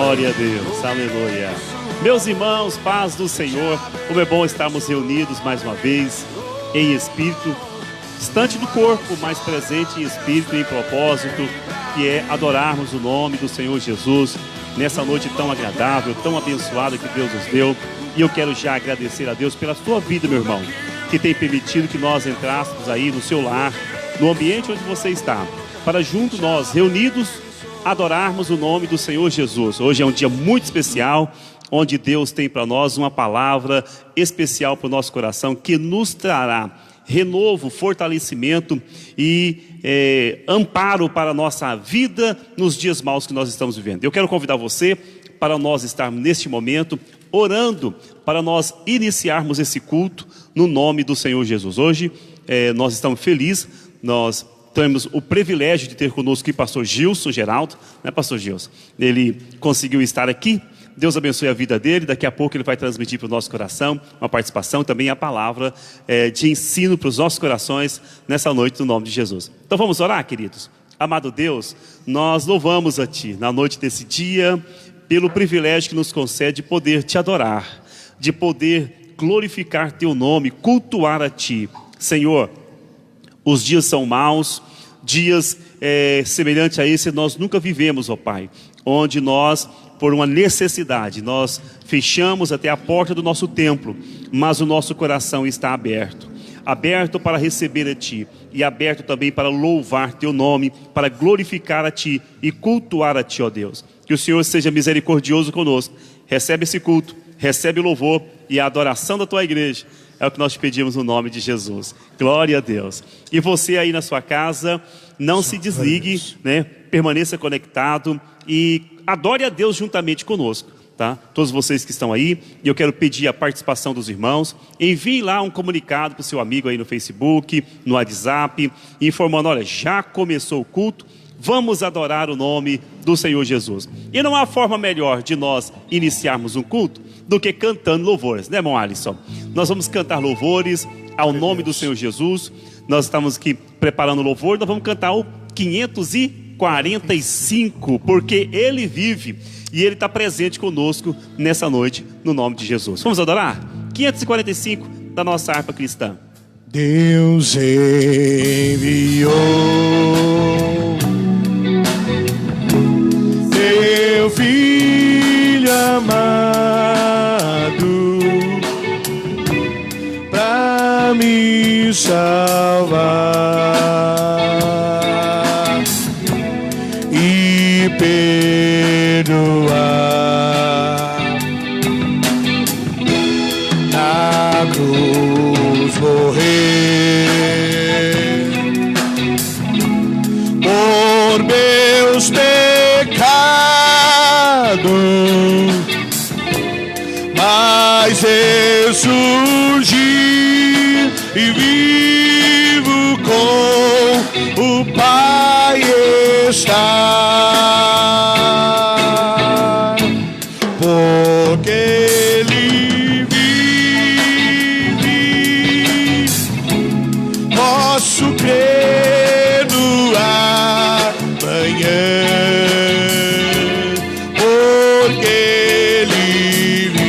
Glória a Deus, aleluia. Meus irmãos, paz do Senhor, como é bom estarmos reunidos mais uma vez em espírito, distante do corpo, mas presente em espírito e em propósito, que é adorarmos o nome do Senhor Jesus nessa noite tão agradável, tão abençoada que Deus nos deu. E eu quero já agradecer a Deus pela sua vida, meu irmão, que tem permitido que nós entrássemos aí no seu lar, no ambiente onde você está, para junto nós, reunidos, adorarmos o nome do Senhor Jesus. Hoje é um dia muito especial, onde Deus tem para nós uma palavra especial para o nosso coração, que nos trará renovo, fortalecimento e amparo para a nossa vida nos dias maus que nós estamos vivendo. Eu quero convidar você para nós estarmos neste momento orando, para nós iniciarmos esse culto no nome do Senhor Jesus. Hoje nós estamos felizes, nós temos o privilégio de ter conosco aqui o pastor Gilson Geraldo, né, pastor Gilson? Ele conseguiu estar aqui. Deus abençoe a vida dele. Daqui a pouco ele vai transmitir para o nosso coração uma participação, também a palavra de ensino para os nossos corações nessa noite, no nome de Jesus. Então vamos orar, queridos. Amado Deus, nós louvamos a Ti na noite desse dia, pelo privilégio que nos concede de poder Te adorar, de poder glorificar Teu nome, cultuar a Ti. Senhor, os dias são maus, dias semelhantes a esse nós nunca vivemos, ó Pai, onde nós, por uma necessidade, nós fechamos até a porta do nosso templo, mas o nosso coração está aberto para receber a Ti, e aberto também para louvar Teu nome, para glorificar a Ti e cultuar a Ti, ó Deus. Que o Senhor seja misericordioso conosco. Recebe esse culto, recebe o louvor e a adoração da Tua igreja. É o que nós te pedimos no nome de Jesus. Glória a Deus. E você aí na sua casa, não se desligue, né? Permaneça conectado e adore a Deus juntamente conosco, tá? Todos vocês que estão aí, e eu quero pedir a participação dos irmãos. Envie lá um comunicado para o seu amigo aí no Facebook, no WhatsApp, informando: olha, já começou o culto, vamos adorar o nome do Senhor Jesus. E não há forma melhor de nós iniciarmos um culto do que cantando louvores, né, irmão Alisson? Nós vamos cantar louvores ao nome do Senhor Jesus. Nós estamos aqui preparando o louvor, nós vamos cantar o 545, porque Ele vive e Ele está presente conosco nessa noite, no nome de Jesus. Vamos adorar? 545 da nossa harpa cristã. Deus enviou Seu Filho amado para me salvar e perdoar. Na cruz morrer por meus pecados, mas ressurgir e vivo com o Pai está, porque Ele vive, posso crer no amanhã, porque Ele vive.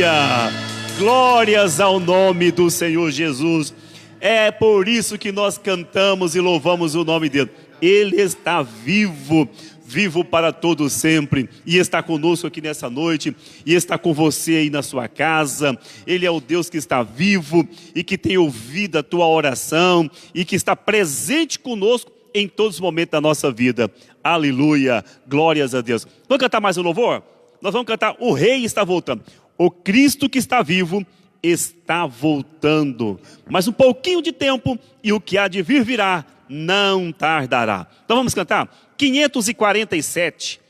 Aleluia! Glórias ao nome do Senhor Jesus. É por isso que nós cantamos e louvamos o nome dele. Ele está vivo, vivo para todo sempre, e está conosco aqui nessa noite, e está com você aí na sua casa. Ele é o Deus que está vivo e que tem ouvido a tua oração e que está presente conosco em todos os momentos da nossa vida. Aleluia, glórias a Deus. Vamos cantar mais um louvor? Nós vamos cantar O Rei Está Voltando. O Cristo que está vivo está voltando. Mais um pouquinho de tempo e o que há de vir virá, não tardará. Então vamos cantar 547.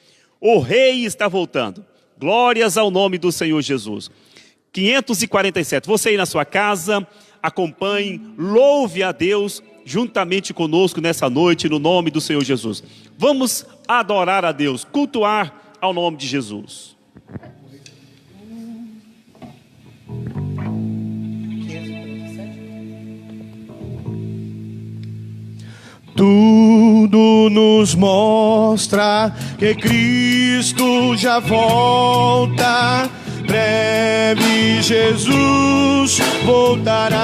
O Rei está voltando. Glórias ao nome do Senhor Jesus. 547. Você aí na sua casa, acompanhe, louve a Deus juntamente conosco nessa noite, no nome do Senhor Jesus. Vamos adorar a Deus, cultuar ao nome de Jesus. Tudo nos mostra que Cristo já volta, breve Jesus voltará.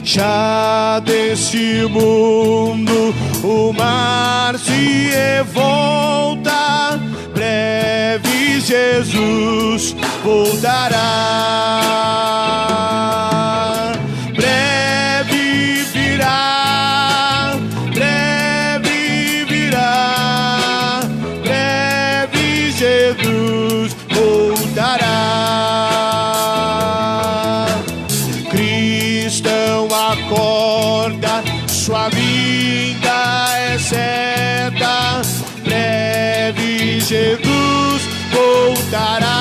Já desse mundo o mar se revolta, breve Jesus voltará. Breve virá, breve virá, breve Jesus voltará. Cristão, acorda, sua vinda é certa, breve Jesus voltará.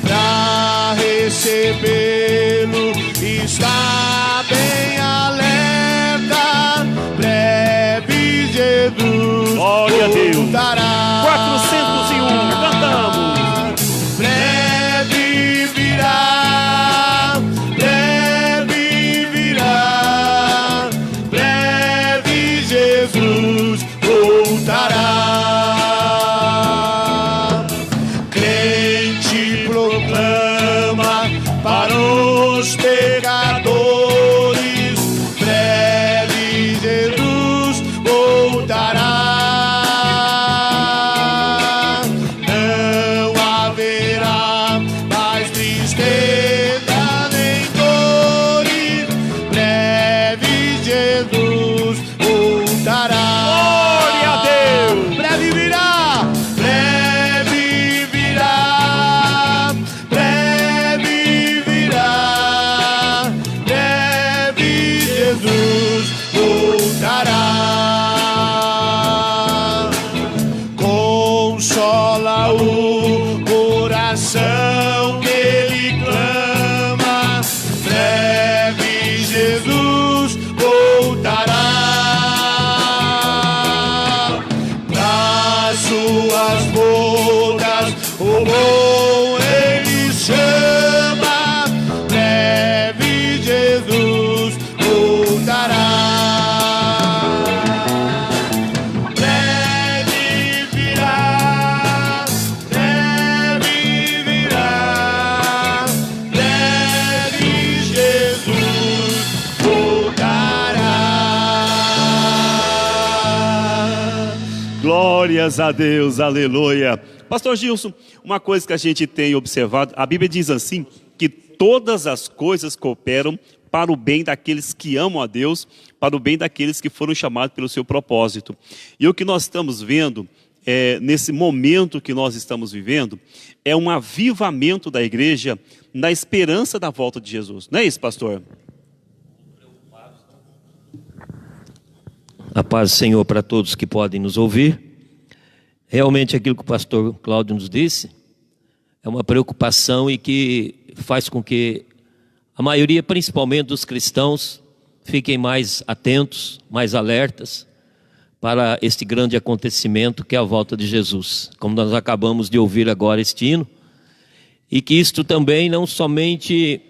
Pra recebê-lo está bem alerta, breve Jesus Glória a Deus. voltará. 401, cantamos. Breve virá, breve virá, breve Jesus voltará. Crente proclama para os pecadores, breve Jesus voltará. Não haverá mais tristeza nem dores, breve Jesus voltará. Glória a Deus. Breve virá, breve virá, breve virá, breve Jesus voltará. Consola o coração que ele clama, breve Jesus voltará. Nas suas bodas o bom ele chama, breve Jesus voltará. Breve virá, breve virá, breve Jesus voltará. Glórias a Deus, aleluia. Pastor Gilson, uma coisa que a gente tem observado, a Bíblia diz assim, que todas as coisas cooperam para o bem daqueles que amam a Deus, para o bem daqueles que foram chamados pelo seu propósito. E o que nós estamos vendo, nesse momento que nós estamos vivendo, é um avivamento da igreja na esperança da volta de Jesus. Não é isso, pastor? A paz do Senhor para todos que podem nos ouvir. Realmente aquilo que o pastor Cláudio nos disse é uma preocupação e que faz com que a maioria, principalmente dos cristãos, fiquem mais atentos, mais alertas para este grande acontecimento que é a volta de Jesus, como nós acabamos de ouvir agora este hino, e que isto também não somente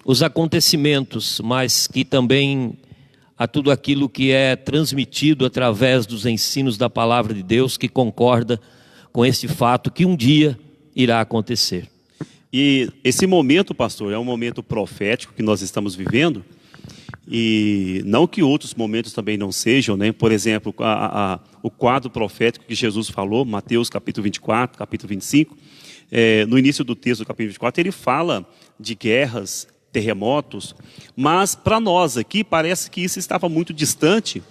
os acontecimentos, mas que também a tudo aquilo que é transmitido através dos ensinos da palavra de Deus, que concorda com esse fato que um dia irá acontecer. E esse momento, pastor, é um momento profético que nós estamos vivendo, e não que outros momentos também não sejam, né? Por exemplo, o quadro profético que Jesus falou, Mateus capítulo 24, capítulo 25, no início do texto do capítulo 24, ele fala de guerras, terremotos, mas para nós aqui parece que isso estava muito distante,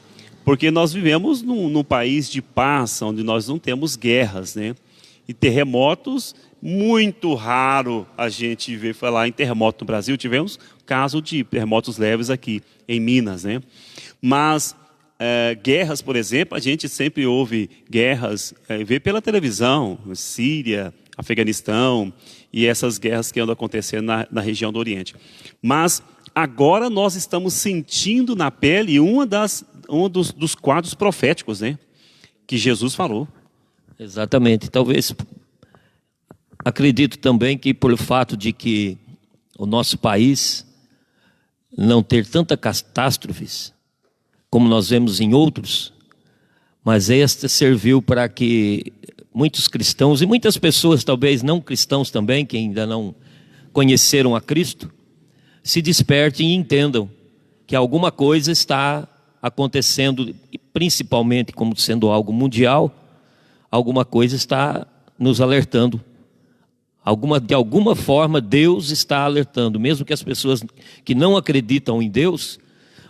porque nós vivemos num país de paz, onde nós não temos guerras, né? E terremotos, muito raro a gente ver falar em terremoto no Brasil. Tivemos caso de terremotos leves aqui em Minas, né? Mas guerras, por exemplo, a gente sempre ouve guerras, vê pela televisão, Síria, Afeganistão, e essas guerras que andam acontecendo na região do Oriente. Mas agora nós estamos sentindo na pele um dos quadros proféticos, né? Que Jesus falou. Exatamente. Talvez, acredito também que por fato de que o nosso país não ter tantas catástrofes como nós vemos em outros, mas esta serviu para que muitos cristãos e muitas pessoas, talvez não cristãos também, que ainda não conheceram a Cristo, se despertem e entendam que alguma coisa está acontecendo, principalmente como sendo algo mundial, alguma coisa está nos alertando. De alguma forma Deus está alertando, mesmo que as pessoas que não acreditam em Deus,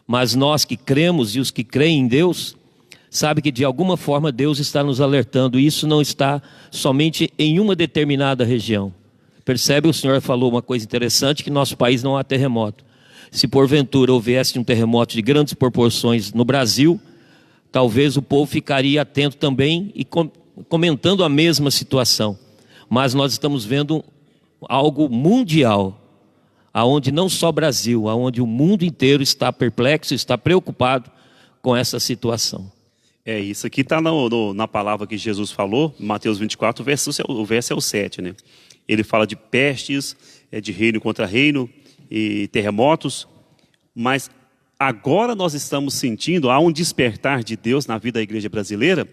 mas nós que cremos e os que creem em Deus, sabe que de alguma forma Deus está nos alertando, e isso não está somente em uma determinada região. Percebe, o senhor falou uma coisa interessante, que nosso país não há terremoto. Se porventura houvesse um terremoto de grandes proporções no Brasil, talvez o povo ficaria atento também e comentando a mesma situação. Mas nós estamos vendo algo mundial, aonde não só Brasil, aonde o mundo inteiro está perplexo, está preocupado com essa situação. Isso aqui está na palavra que Jesus falou, Mateus 24, o verso é o 7, né? Ele fala de pestes, de reino contra reino e terremotos, mas agora nós estamos sentindo, há um despertar de Deus na vida da igreja brasileira,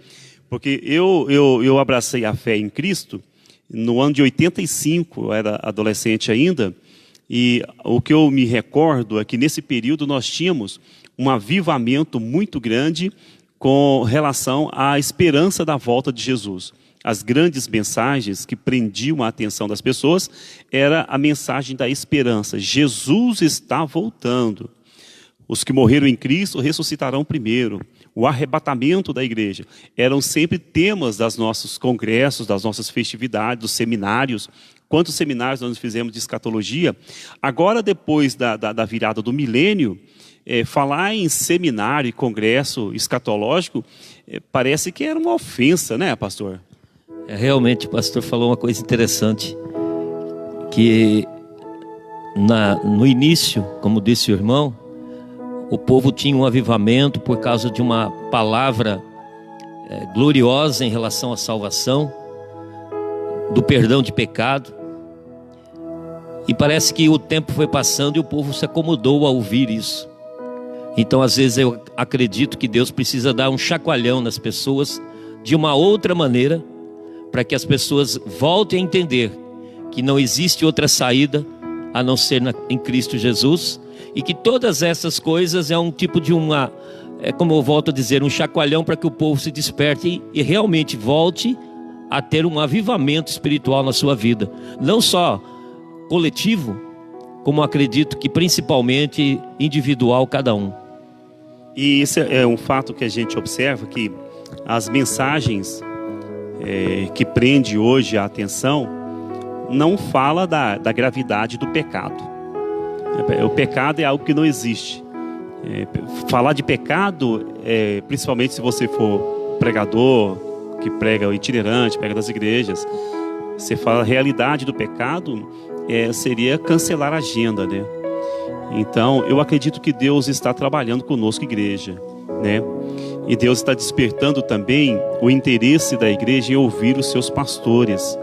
porque eu abracei a fé em Cristo no ano de 85, eu era adolescente ainda, e o que eu me recordo é que nesse período nós tínhamos um avivamento muito grande com relação à esperança da volta de Jesus. As grandes mensagens que prendiam a atenção das pessoas era a mensagem da esperança. Jesus está voltando. Os que morreram em Cristo ressuscitarão primeiro. O arrebatamento da igreja. Eram sempre temas dos nossos congressos, das nossas festividades, dos seminários. Quantos seminários nós fizemos de escatologia? Agora, depois da virada do milênio, falar em seminário e congresso escatológico parece que era uma ofensa, né, pastor? Realmente, o pastor falou uma coisa interessante, que no início, como disse o irmão, o povo tinha um avivamento por causa de uma palavra gloriosa em relação à salvação, do perdão de pecado. E parece que o tempo foi passando e o povo se acomodou a ouvir isso. Então, às vezes, eu acredito que Deus precisa dar um chacoalhão nas pessoas de uma outra maneira, para que as pessoas voltem a entender que não existe outra saída a não ser em Cristo Jesus, e que todas essas coisas é um tipo de como eu volto a dizer, um chacoalhão para que o povo se desperte e realmente volte a ter um avivamento espiritual na sua vida, não só coletivo, como acredito que principalmente individual, cada um. E isso é um fato que a gente observa, que as mensagens que prende hoje a atenção não fala da gravidade do pecado. O pecado é algo que não existe. Falar de pecado, principalmente se você for pregador, que prega o itinerante, prega das igrejas, você fala a realidade do pecado, seria cancelar a agenda, né? Então, eu acredito que Deus está trabalhando conosco, igreja, né? E Deus está despertando também o interesse da igreja em ouvir os seus pastores,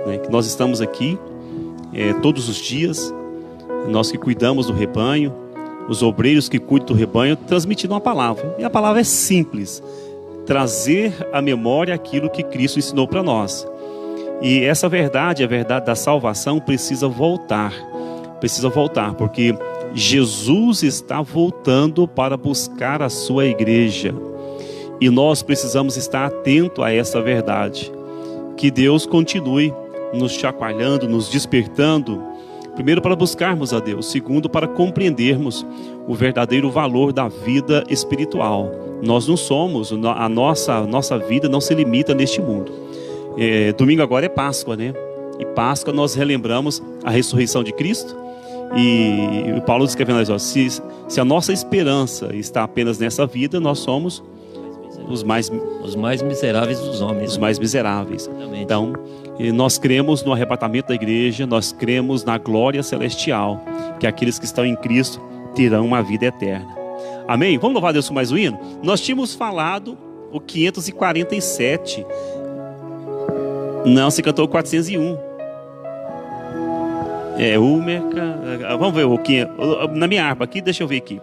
né? Que nós estamos aqui todos os dias, nós que cuidamos do rebanho, os obreiros que cuidam do rebanho, transmitindo uma palavra. E a palavra é simples: trazer à memória aquilo que Cristo ensinou para nós. E essa verdade, a verdade da salvação, precisa voltar, porque Jesus está voltando para buscar a sua igreja. E nós precisamos estar atentos a essa verdade. Que Deus continue nos chacoalhando, nos despertando, primeiro para buscarmos a Deus, segundo para compreendermos o verdadeiro valor da vida espiritual. Nós não somos, a nossa vida não se limita neste mundo. Domingo agora é Páscoa, né? E Páscoa nós relembramos a ressurreição de Cristo. E o Paulo escrevendo assim, se a nossa esperança está apenas nessa vida, nós somos os mais miseráveis dos homens. Os mais miseráveis. Exatamente. Então, nós cremos no arrebatamento da igreja, nós cremos na glória celestial, que aqueles que estão em Cristo terão uma vida eterna. Amém? Vamos louvar a Deus com mais um hino? Nós tínhamos falado o 547. Não, você cantou o 401. Vamos ver o que na minha harpa aqui, deixa eu ver aqui.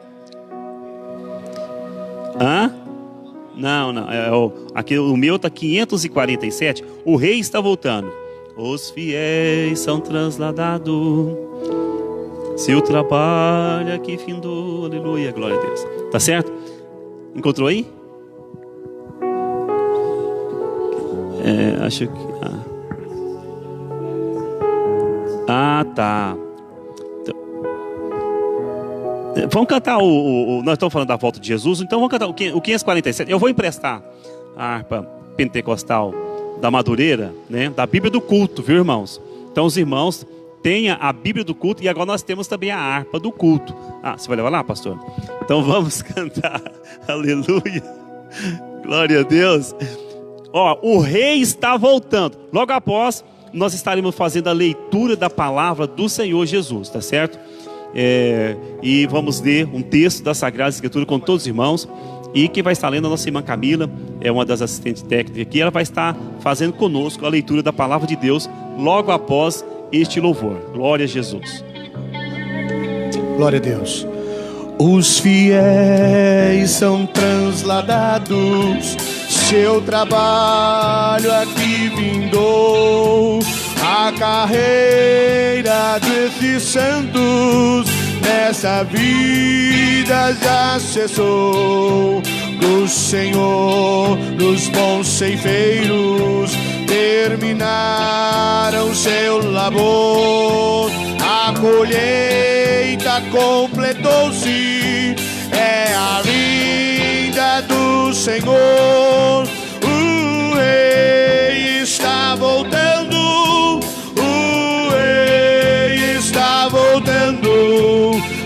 Não, aqui o meu está 547. O rei está voltando. Os fiéis são transladados. Seu trabalho aqui findou. Aleluia, glória a Deus. Tá certo? Encontrou aí? Acho que... tá. Vamos cantar nós estamos falando da volta de Jesus, então vamos cantar o 547. Eu vou emprestar a harpa pentecostal da Madureira, né? Da Bíblia do culto, viu, irmãos? Então os irmãos tenham a Bíblia do culto, e agora nós temos também a harpa do culto. Você vai levar lá, pastor? Então vamos cantar. Aleluia. Glória a Deus. O rei está voltando. Logo após, nós estaremos fazendo a leitura da palavra do Senhor Jesus, tá certo? E vamos ler um texto da Sagrada Escritura com todos os irmãos. E quem vai estar lendo, a nossa irmã Camila, é uma das assistentes técnicas aqui. Ela vai estar fazendo conosco a leitura da palavra de Deus logo após este louvor. Glória a Jesus. Glória a Deus. Os fiéis são transladados, seu trabalho aqui vindou. A carreira desses santos nessa vida já cessou. O Senhor, os bons ceifeiros terminaram seu labor. A colheita completou-se, é a vinda do Senhor. O rei está voltando.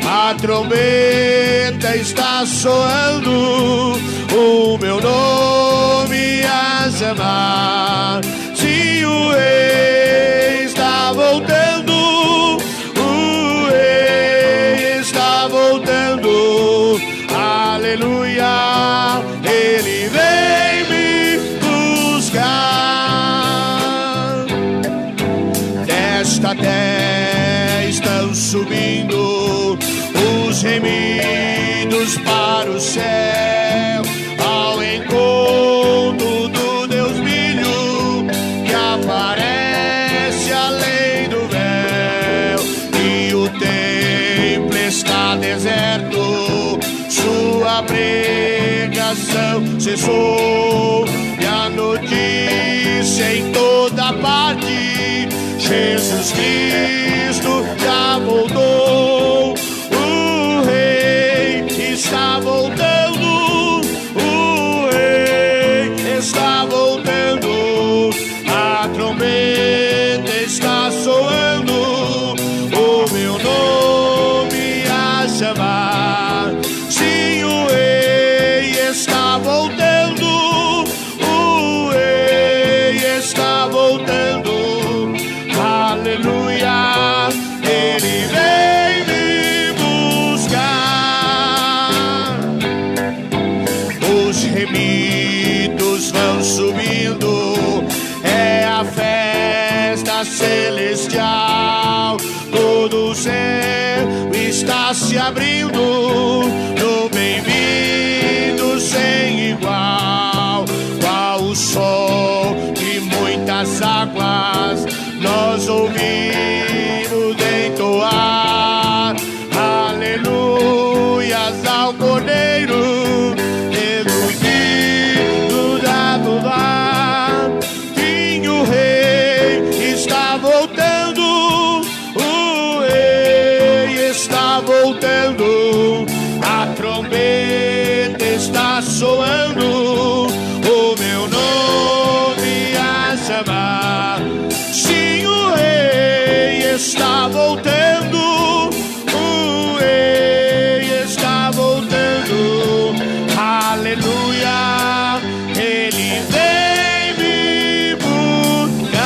A trombeta está soando, o meu nome a chamar. Se o rei está voltando, o rei está voltando. Aleluia, ele vem me buscar. Desta terra estão subindo os remidos para o céu, ao encontro do Deus milho que aparece além do véu. E o templo está deserto, sua pregação cessou, e a notícia em toda parte: Jesus Cristo já voltou. Está voltando, o rei está voltando. A trombeta está soando, o meu nome a chamar. Sim, o rei está voltando, o rei está voltando. Aleluia, ele vem me buscar. Os remidos vão subindo, é a festa celestial. Todo o céu está se abrindo, as águas, nós ouvimos entoar aleluias ao Cordeiro, reduzido da louvar. Sim, o Rei está voltando, o Rei está voltando, a trombeta está soando, o meu nome a chamar. Sim, o Rei está voltando, o Rei está voltando, aleluia, Ele vem me buscar.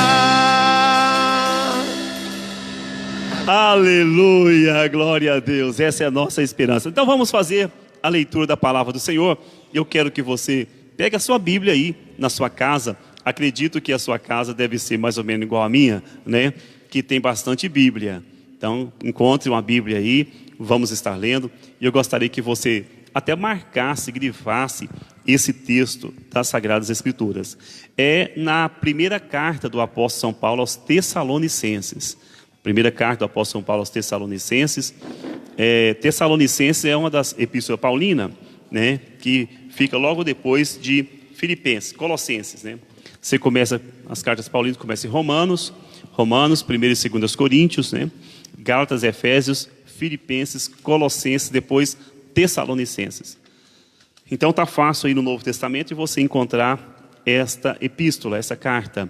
Aleluia, glória a Deus, essa é a nossa esperança. Então vamos fazer a leitura da palavra do Senhor. Eu quero que você pegue a sua Bíblia aí na sua casa. Acredito que a sua casa deve ser mais ou menos igual a minha, né? Que tem bastante Bíblia. Então encontre uma Bíblia aí, vamos estar lendo. E eu gostaria que você até marcasse, grifasse esse texto das Sagradas Escrituras. É na primeira carta do apóstolo São Paulo aos Tessalonicenses. Primeira carta do apóstolo São Paulo aos Tessalonicenses. Tessalonicenses é uma das epístolas paulinas, né, que fica logo depois de Filipenses, Colossenses, né? Você começa, as cartas paulinas começam em Romanos, 1º e 2 Coríntios, né? Gálatas, Efésios, Filipenses, Colossenses, depois Tessalonicenses. Então está fácil aí no Novo Testamento de você encontrar esta epístola, essa carta.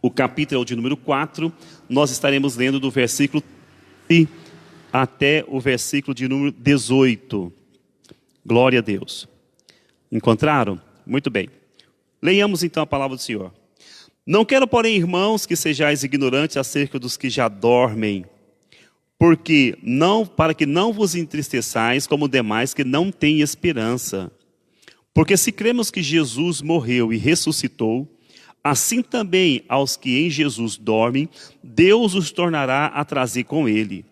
O capítulo de número 4, nós estaremos lendo do versículo até o versículo de número 18. Glória a Deus. Encontraram? Muito bem. Leiamos então a palavra do Senhor. Não quero, porém, irmãos, que sejais ignorantes acerca dos que já dormem, para que não vos entristeçais como demais que não têm esperança. Porque se cremos que Jesus morreu e ressuscitou, assim também aos que em Jesus dormem, Deus os tornará a trazer com ele.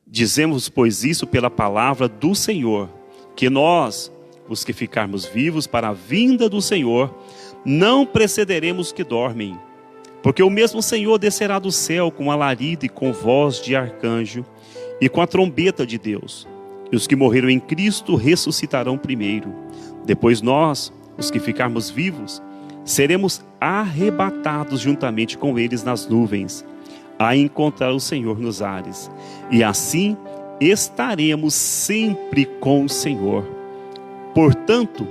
Dizemos, pois, isso pela palavra do Senhor, que nós, os que ficarmos vivos para a vinda do Senhor, não precederemos os que dormem. Porque o mesmo Senhor descerá do céu com alarido e com voz de arcanjo e com a trombeta de Deus. E os que morreram em Cristo ressuscitarão primeiro. Depois nós, os que ficarmos vivos, seremos arrebatados juntamente com eles nas nuvens, a encontrar o Senhor nos ares. E assim estaremos sempre com o Senhor. Portanto,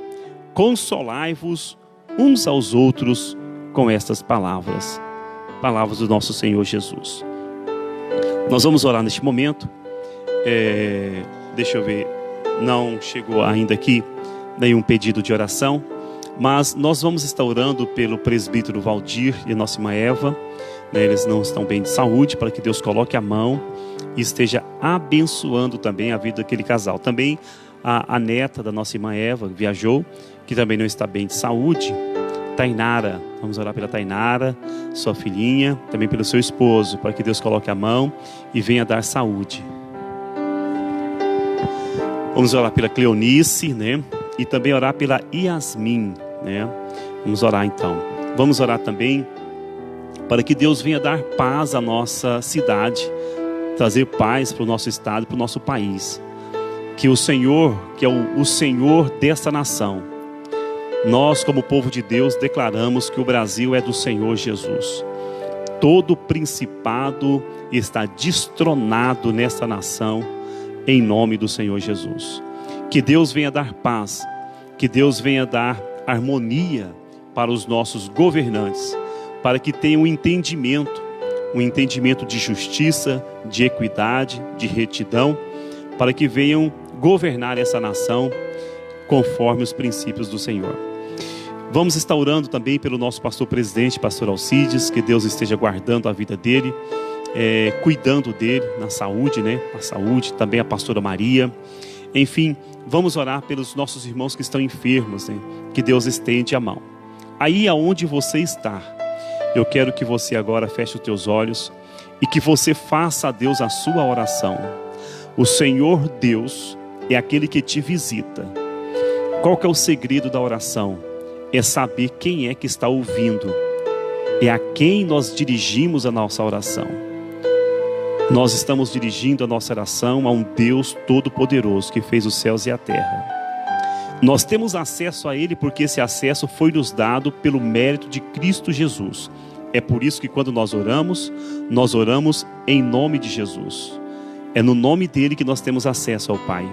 consolai-vos uns aos outros com estas palavras. Palavras do nosso Senhor Jesus. Nós vamos orar neste momento. Deixa eu ver. Não chegou ainda aqui nenhum pedido de oração. Mas nós vamos estar orando pelo presbítero Valdir e a nossa irmã Eva. Eles não estão bem de saúde, para que Deus coloque a mão e esteja abençoando também a vida daquele casal. Também a neta da nossa irmã Eva viajou, que também não está bem de saúde. Tainara, vamos orar pela Tainara, sua filhinha, também pelo seu esposo, para que Deus coloque a mão e venha dar saúde. Vamos orar pela Cleonice, né? E também orar pela Yasmin, né? Vamos orar então. Vamos orar também para que Deus venha dar paz à nossa cidade, trazer paz para o nosso estado, para o nosso país. Que o Senhor, que é o Senhor desta nação, nós como povo de Deus declaramos que o Brasil é do Senhor Jesus. Todo principado está destronado nesta nação, em nome do Senhor Jesus. Que Deus venha dar paz, que Deus venha dar harmonia para os nossos governantes, para que tenham um entendimento de justiça, de equidade, de retidão, para que venham governar essa nação conforme os princípios do Senhor. Vamos estar orando também pelo nosso pastor presidente, pastor Alcides, que Deus esteja guardando a vida dele, cuidando dele na saúde, né? A saúde, também a pastora Maria. Enfim, vamos orar pelos nossos irmãos que estão enfermos, né? Que Deus estende a mão. Aí aonde você está, eu quero que você agora feche os teus olhos e que você faça a Deus a sua oração. O Senhor Deus é aquele que te visita. Qual que é o segredo da oração? É saber quem é que está ouvindo. é a quem nós dirigimos a nossa oração. Nós estamos dirigindo a nossa oração a um Deus Todo-Poderoso que fez os céus e a terra. Nós temos acesso a Ele porque esse acesso foi nos dado pelo mérito de Cristo Jesus. É por isso que quando nós oramos em nome de Jesus. É no nome dele que nós temos acesso ao Pai.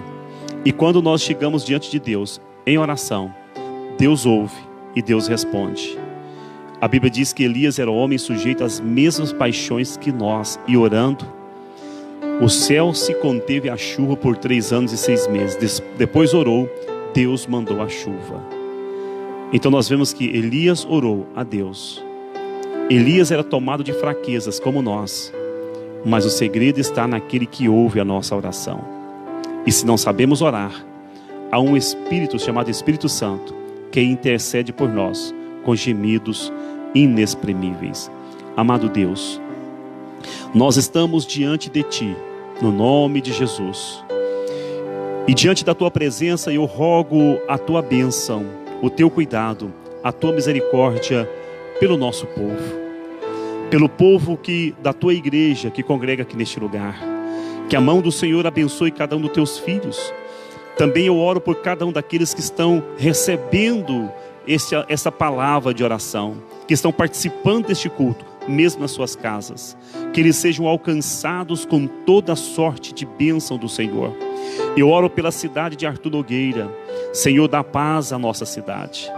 E quando nós chegamos diante de Deus em oração, Deus ouve e Deus responde. A Bíblia diz que Elias era um homem sujeito às mesmas paixões que nós, e orando, o céu se conteve a chuva por 3 anos e 6 meses. Depois orou, Deus mandou a chuva. Então nós vemos que Elias orou a Deus. Elias era tomado de fraquezas como nós, mas o segredo está naquele que ouve a nossa oração. E se não sabemos orar, há um Espírito chamado Espírito Santo que intercede por nós com gemidos inexprimíveis. Amado Deus, nós estamos diante de Ti, no nome de Jesus. E diante da Tua presença eu rogo a Tua bênção, o Teu cuidado, a Tua misericórdia pelo nosso povo. Pelo povo da Tua igreja que congrega aqui neste lugar. Que a mão do Senhor abençoe cada um dos Teus filhos. Também eu oro por cada um daqueles que estão recebendo essa palavra de oração, que estão participando deste culto, mesmo nas suas casas. Que eles sejam alcançados com toda a sorte de bênção do Senhor. Eu oro pela cidade de Arthur Nogueira. Senhor, dá paz à nossa cidade.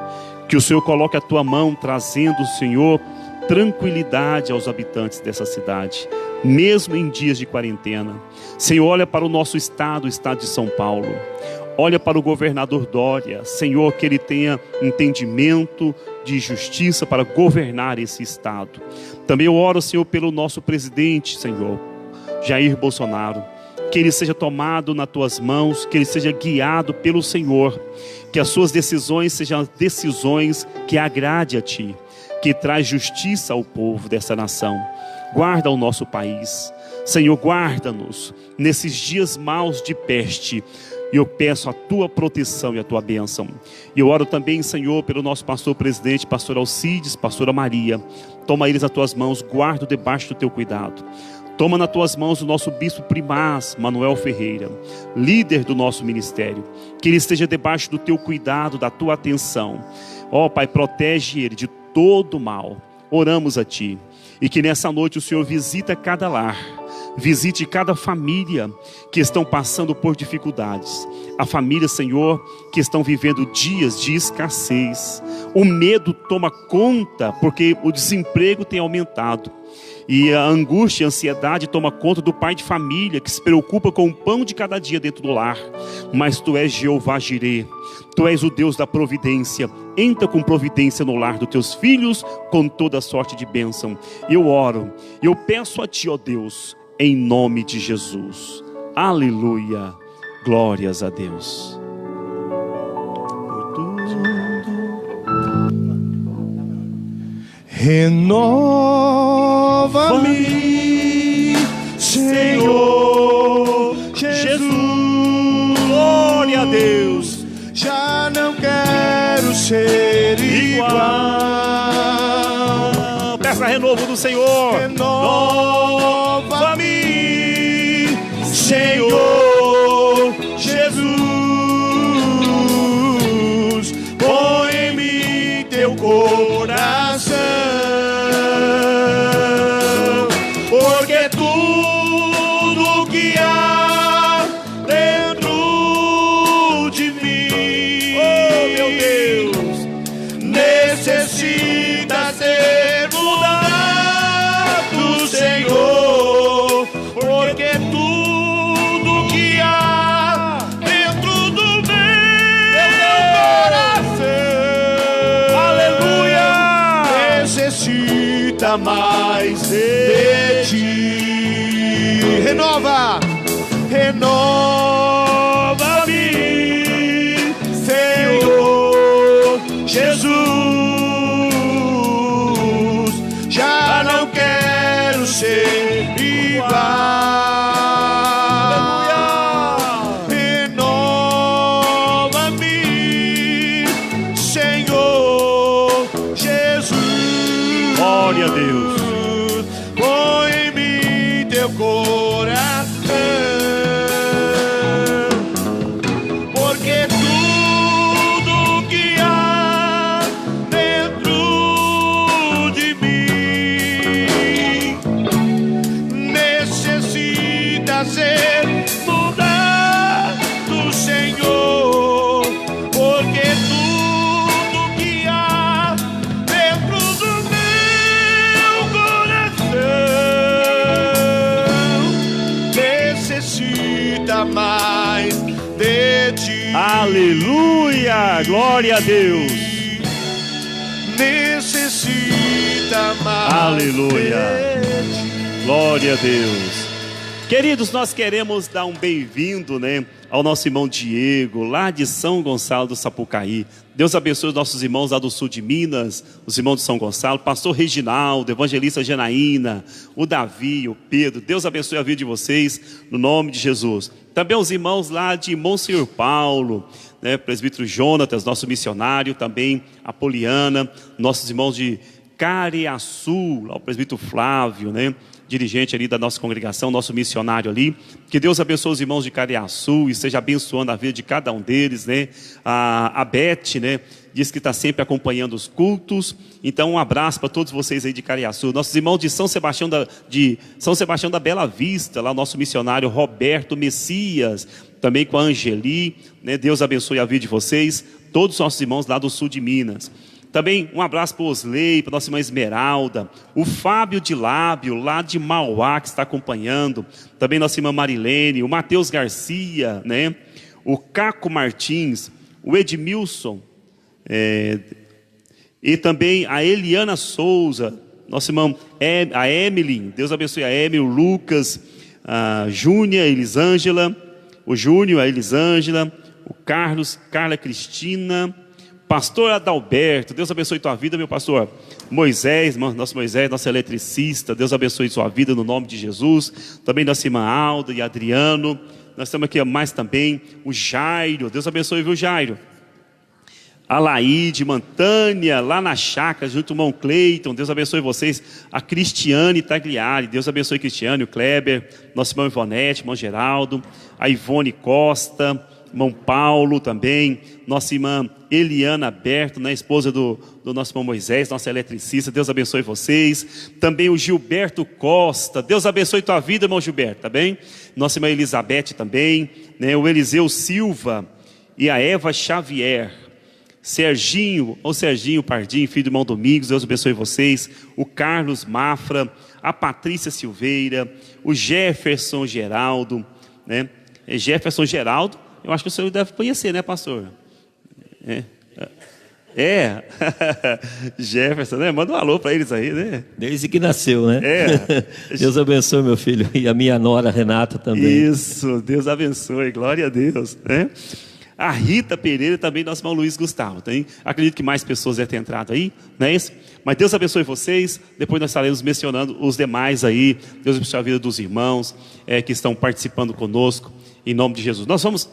Que o Senhor coloque a Tua mão, trazendo, Senhor, tranquilidade aos habitantes dessa cidade, mesmo em dias de quarentena. Senhor, olha para o nosso estado, o estado de São Paulo. Olha para o governador Dória. Senhor, que ele tenha entendimento de justiça para governar esse estado. Também eu oro, Senhor, pelo nosso presidente, Senhor, Jair Bolsonaro. Que ele seja tomado nas Tuas mãos, que ele seja guiado pelo Senhor. Que as suas decisões sejam decisões que agrade a Ti, que traz justiça ao povo dessa nação. Guarda o nosso país. Senhor, guarda-nos nesses dias maus de peste. E eu peço a Tua proteção e a Tua bênção. E eu oro também, Senhor, pelo nosso pastor presidente, pastor Alcides, pastora Maria. Toma eles nas Tuas mãos, guarda debaixo do Teu cuidado. Toma nas Tuas mãos o nosso bispo primaz, Manuel Ferreira, líder do nosso ministério. Que ele esteja debaixo do Teu cuidado, da Tua atenção. Ó Pai, protege ele de todo mal. Oramos a Ti. E que nessa noite o Senhor visita cada lar, visite cada família que estão passando por dificuldades. A família, Senhor, que estão vivendo dias de escassez. O medo toma conta porque o desemprego tem aumentado. E a angústia, a ansiedade toma conta do pai de família que se preocupa com o pão de cada dia dentro do lar. Mas Tu és Jeová Jirê, Tu és o Deus da providência. Entra com providência no lar dos Teus filhos com toda a sorte de bênção. Eu oro, eu peço a Ti, ó Deus, em nome de Jesus. Aleluia, glórias a Deus. Renova-me, Senhor Jesus. Glória a Deus. Já não quero ser igual. Peça renovo do Senhor. Renova-me, Senhor Jesus. Põe em mim Teu coração, porque tudo que há dentro de mim, oh meu Deus, necessita ser mudado, Senhor, porque tudo que há dentro do meu coração, aleluia, necessita mais de Ti. Renova, renova-me, Senhor Jesus. Já não quero ser igual. Renova-me, Senhor Jesus. Glória a Deus. Põe em mim teu coração, porque tudo que há dentro de mim necessita ser mudado, Senhor, porque tudo que há dentro do meu coração necessita mais de ti. Aleluia, glória a Deus. Necessita mais. Aleluia. de ti. Glória a Deus. Queridos, nós queremos dar um bem-vindo, né, ao nosso irmão Diego, lá de São Gonçalo do Sapucaí. Deus abençoe os nossos irmãos lá do sul de Minas, os irmãos de São Gonçalo, pastor Reginaldo, evangelista Janaína, o Davi, o Pedro. Deus abençoe a vida de vocês, no nome de Jesus. Também os irmãos lá de Monsenhor Paulo, né, presbítero Jonatas, nosso missionário, também a Poliana, nossos irmãos de Cariaçu, lá o presbítero Flávio, né, dirigente ali da nossa congregação, nosso missionário ali. Que Deus abençoe os irmãos de Cariaçu e esteja abençoando a vida de cada um deles, né? A Beth, né, diz que está sempre acompanhando os cultos. Então um abraço para todos vocês aí de Cariaçu. Nossos irmãos de São Sebastião da Bela Vista, lá o nosso missionário Roberto Messias, também com a Angeli, né? Deus abençoe a vida de vocês, todos os nossos irmãos lá do sul de Minas. Também um abraço para o Osley, para a nossa irmã Esmeralda, o Fábio de Lábio, lá de Mauá, que está acompanhando. Também nossa irmã Marilene, o Matheus Garcia, né? O Caco Martins, o Edmilson, e também a Eliana Souza, nossa irmã a Emily, Deus abençoe a Emily, o Lucas, a Júnia, a Elisângela, o Júnior, a Elisângela, o Carlos, Carla Cristina, pastor Adalberto, Deus abençoe tua vida, meu pastor. Moisés, nosso eletricista, Deus abençoe sua vida no nome de Jesus. Também nossa irmã Alda e Adriano. Nós estamos aqui mais também o Jairo, Deus abençoe, viu, Jairo? A Laíde, Mantânia, lá na chácara, junto ao irmão Cleiton, Deus abençoe vocês. A Cristiane Tagliari, Deus abençoe Cristiane, o Kleber, nosso irmão Ivonete, irmão Geraldo, a Ivone Costa, irmão Paulo também, nossa irmã Eliana Berto, né, esposa do nosso irmão Moisés, nossa eletricista, Deus abençoe vocês. Também o Gilberto Costa, Deus abençoe tua vida, irmão Gilberto, tá bem? Nossa irmã Elizabeth também, né, o Eliseu Silva e a Eva Xavier. Serginho Pardim, filho do irmão Domingos, Deus abençoe vocês. O Carlos Mafra, a Patrícia Silveira, o Jefferson Geraldo, né? Jefferson Geraldo, eu acho que o senhor deve conhecer, né, pastor? Jefferson, né? Manda um alô para eles aí, né? Desde que nasceu, né? Deus abençoe, meu filho, e a minha nora Renata também. Isso, Deus abençoe, glória a Deus, né? A Rita Pereira também, nosso irmão Luiz Gustavo. Tem? Acredito que mais pessoas devem ter entrado aí, não é isso? Mas Deus abençoe vocês. Depois nós estaremos mencionando os demais aí. Deus abençoe a vida dos irmãos que estão participando conosco, em nome de Jesus. Nós temos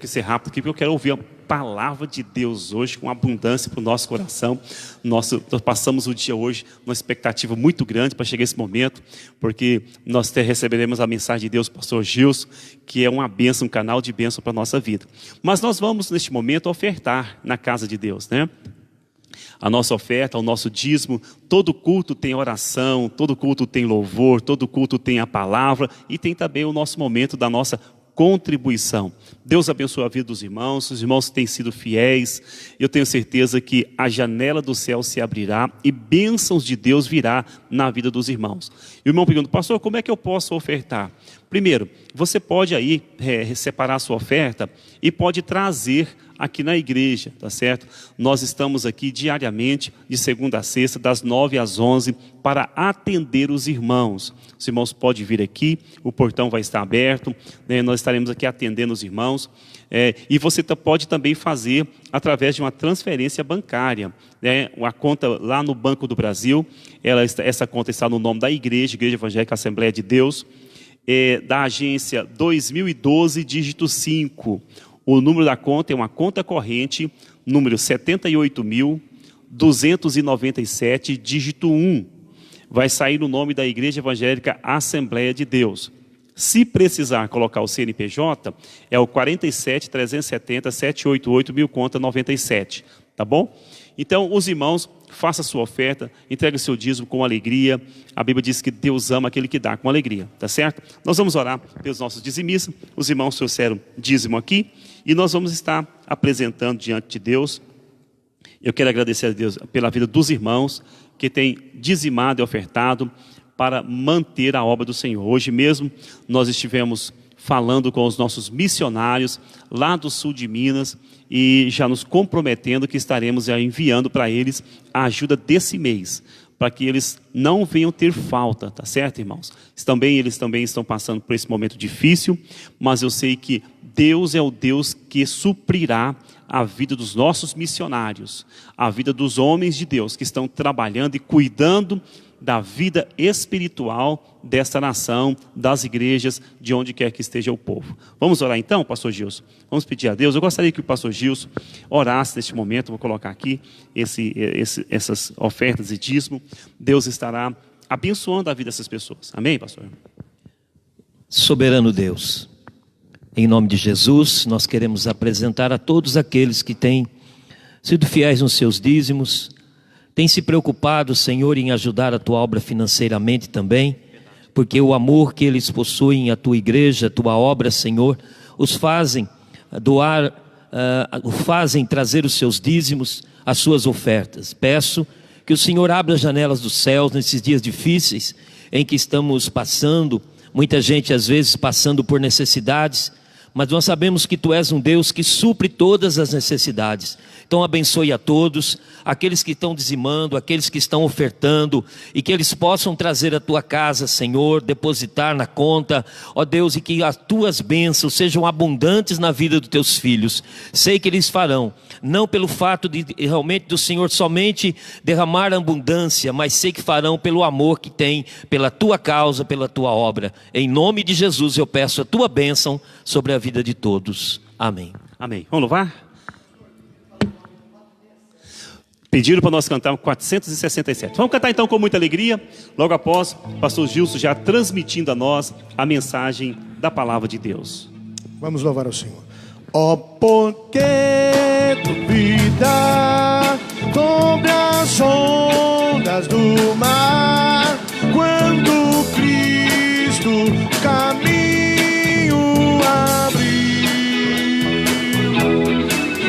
que ser rápido aqui, porque eu quero ouvir a palavra de Deus hoje com abundância para o nosso coração. Nós passamos o dia hoje numa expectativa muito grande para chegar esse momento, porque nós receberemos a mensagem de Deus do pastor Gilson, que é uma bênção, um canal de bênção para a nossa vida. Mas nós vamos, neste momento, ofertar na casa de Deus, né? A nossa oferta, o nosso dízimo, todo culto tem oração, todo culto tem louvor, todo culto tem a palavra e tem também o nosso momento da nossa contribuição. Deus abençoe a vida dos irmãos, os irmãos têm sido fiéis. Eu tenho certeza que a janela do céu se abrirá e bênçãos de Deus virá na vida dos irmãos. E o irmão pergunta, pastor, como é que eu posso ofertar? Primeiro, você pode aí separar a sua oferta e pode trazer aqui na igreja, tá certo? Nós estamos aqui diariamente, de segunda a sexta, das 9 às 11, para atender os irmãos. Os irmãos podem vir aqui, o portão vai estar aberto, né? Nós estaremos aqui atendendo os irmãos. E você pode também fazer através de uma transferência bancária, né? Uma conta lá no Banco do Brasil, essa conta está no nome da igreja, Igreja Evangélica Assembleia de Deus, da agência 2012, dígito 5. O número da conta é uma conta corrente, número 78.900 297, dígito 1. Vai sair o nome da Igreja Evangélica Assembleia de Deus. Se precisar colocar o CNPJ, é o 47 370 788 1000 conta 97, tá bom? Então, os irmãos, faça a sua oferta, entregue o seu dízimo com alegria. A Bíblia diz que Deus ama aquele que dá com alegria, tá certo? Nós vamos orar pelos nossos dizimistas. Os irmãos trouxeram dízimo aqui e nós vamos estar apresentando diante de Deus. Eu quero agradecer a Deus pela vida dos irmãos que têm dizimado e ofertado para manter a obra do Senhor. Hoje mesmo nós estivemos falando com os nossos missionários lá do sul de Minas e já nos comprometendo que estaremos enviando para eles a ajuda desse mês, para que eles não venham ter falta, tá certo, irmãos? Eles também estão passando por esse momento difícil, mas eu sei que Deus é o Deus que suprirá a vida dos nossos missionários, a vida dos homens de Deus que estão trabalhando e cuidando da vida espiritual desta nação, das igrejas, de onde quer que esteja o povo. Vamos orar então, pastor Gilson? Vamos pedir a Deus. Eu gostaria que o pastor Gilson orasse neste momento. Vou colocar aqui essas ofertas e dízimo. Deus estará abençoando a vida dessas pessoas. Amém, pastor? Soberano Deus, em nome de Jesus, nós queremos apresentar a todos aqueles que têm sido fiéis nos seus dízimos, têm se preocupado, Senhor, em ajudar a tua obra financeiramente também, porque o amor que eles possuem, a tua igreja, a tua obra, Senhor, os fazem doar, fazem trazer os seus dízimos, as suas ofertas. Peço que o Senhor abra as janelas dos céus nesses dias difíceis em que estamos passando, muita gente às vezes passando por necessidades, mas nós sabemos que Tu és um Deus que supre todas as necessidades. Então abençoe a todos, aqueles que estão dizimando, aqueles que estão ofertando, e que eles possam trazer a Tua casa, Senhor, depositar na conta, ó Deus, e que as Tuas bênçãos sejam abundantes na vida dos Teus filhos. Sei que eles farão, não pelo fato de realmente do Senhor somente derramar abundância, mas sei que farão pelo amor que tem, pela Tua causa, pela Tua obra. Em nome de Jesus eu peço a Tua bênção sobre a vida de todos. Amém. Amém. Vamos louvar? Pediram para nós cantar 467. Vamos cantar então com muita alegria, logo após o pastor Gilson já transmitindo a nós a mensagem da palavra de Deus. Vamos louvar ao Senhor. Ó, porque duvida sobre as ondas do mar, quando Cristo caminho abriu,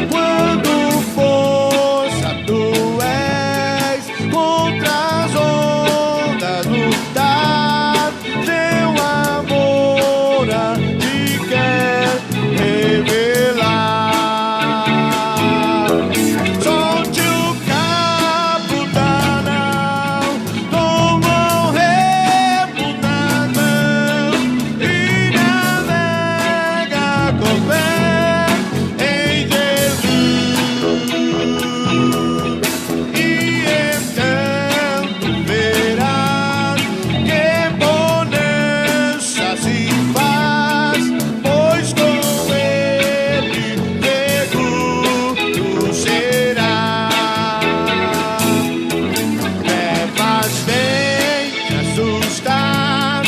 quando força tu és contra as ondas lutar, teu amor a te quer revelar. Solte o cabo da nau, toma o remo na mão e navega com fé em Jesus. E então tu verás que bonança se faz, pois com ele seguro será. Trevas vêm te assustar,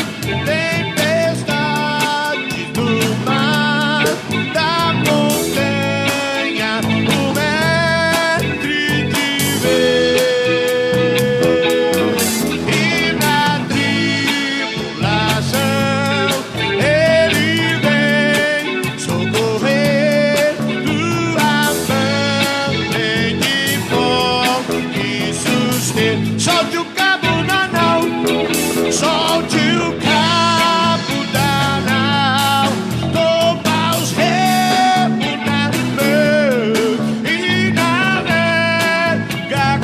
tempestades do mar, da montanha o mestre te vê. E na tribulação ele vem socorrer, tua mão tem de forte e sustento. Solte o cabo da nau, solte o cabo da nau, toma os remos na mão e navega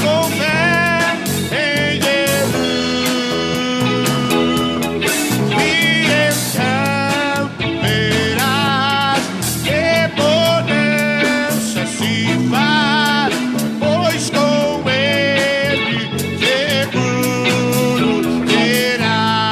com fé em Jesus. E então tu verás que bonança se faz, pois com ele seguro terá.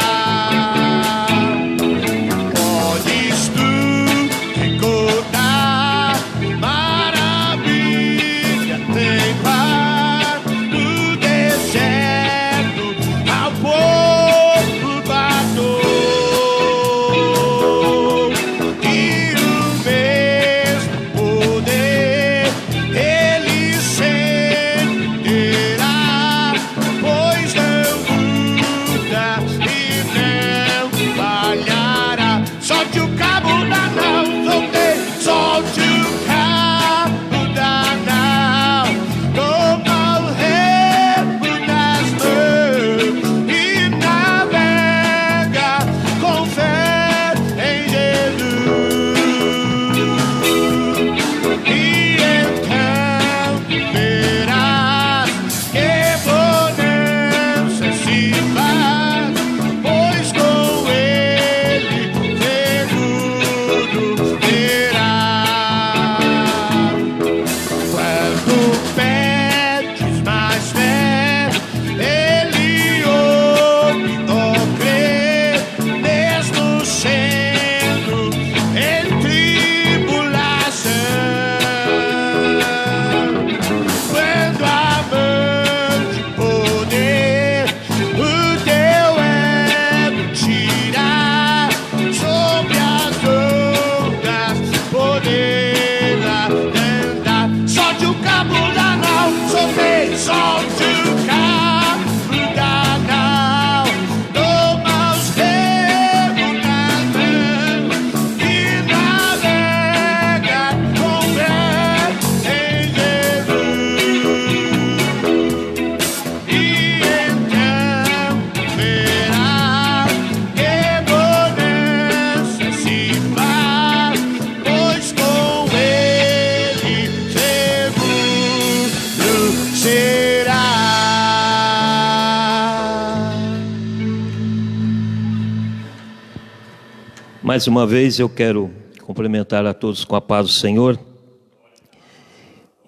Mais uma vez eu quero cumprimentar a todos com a paz do Senhor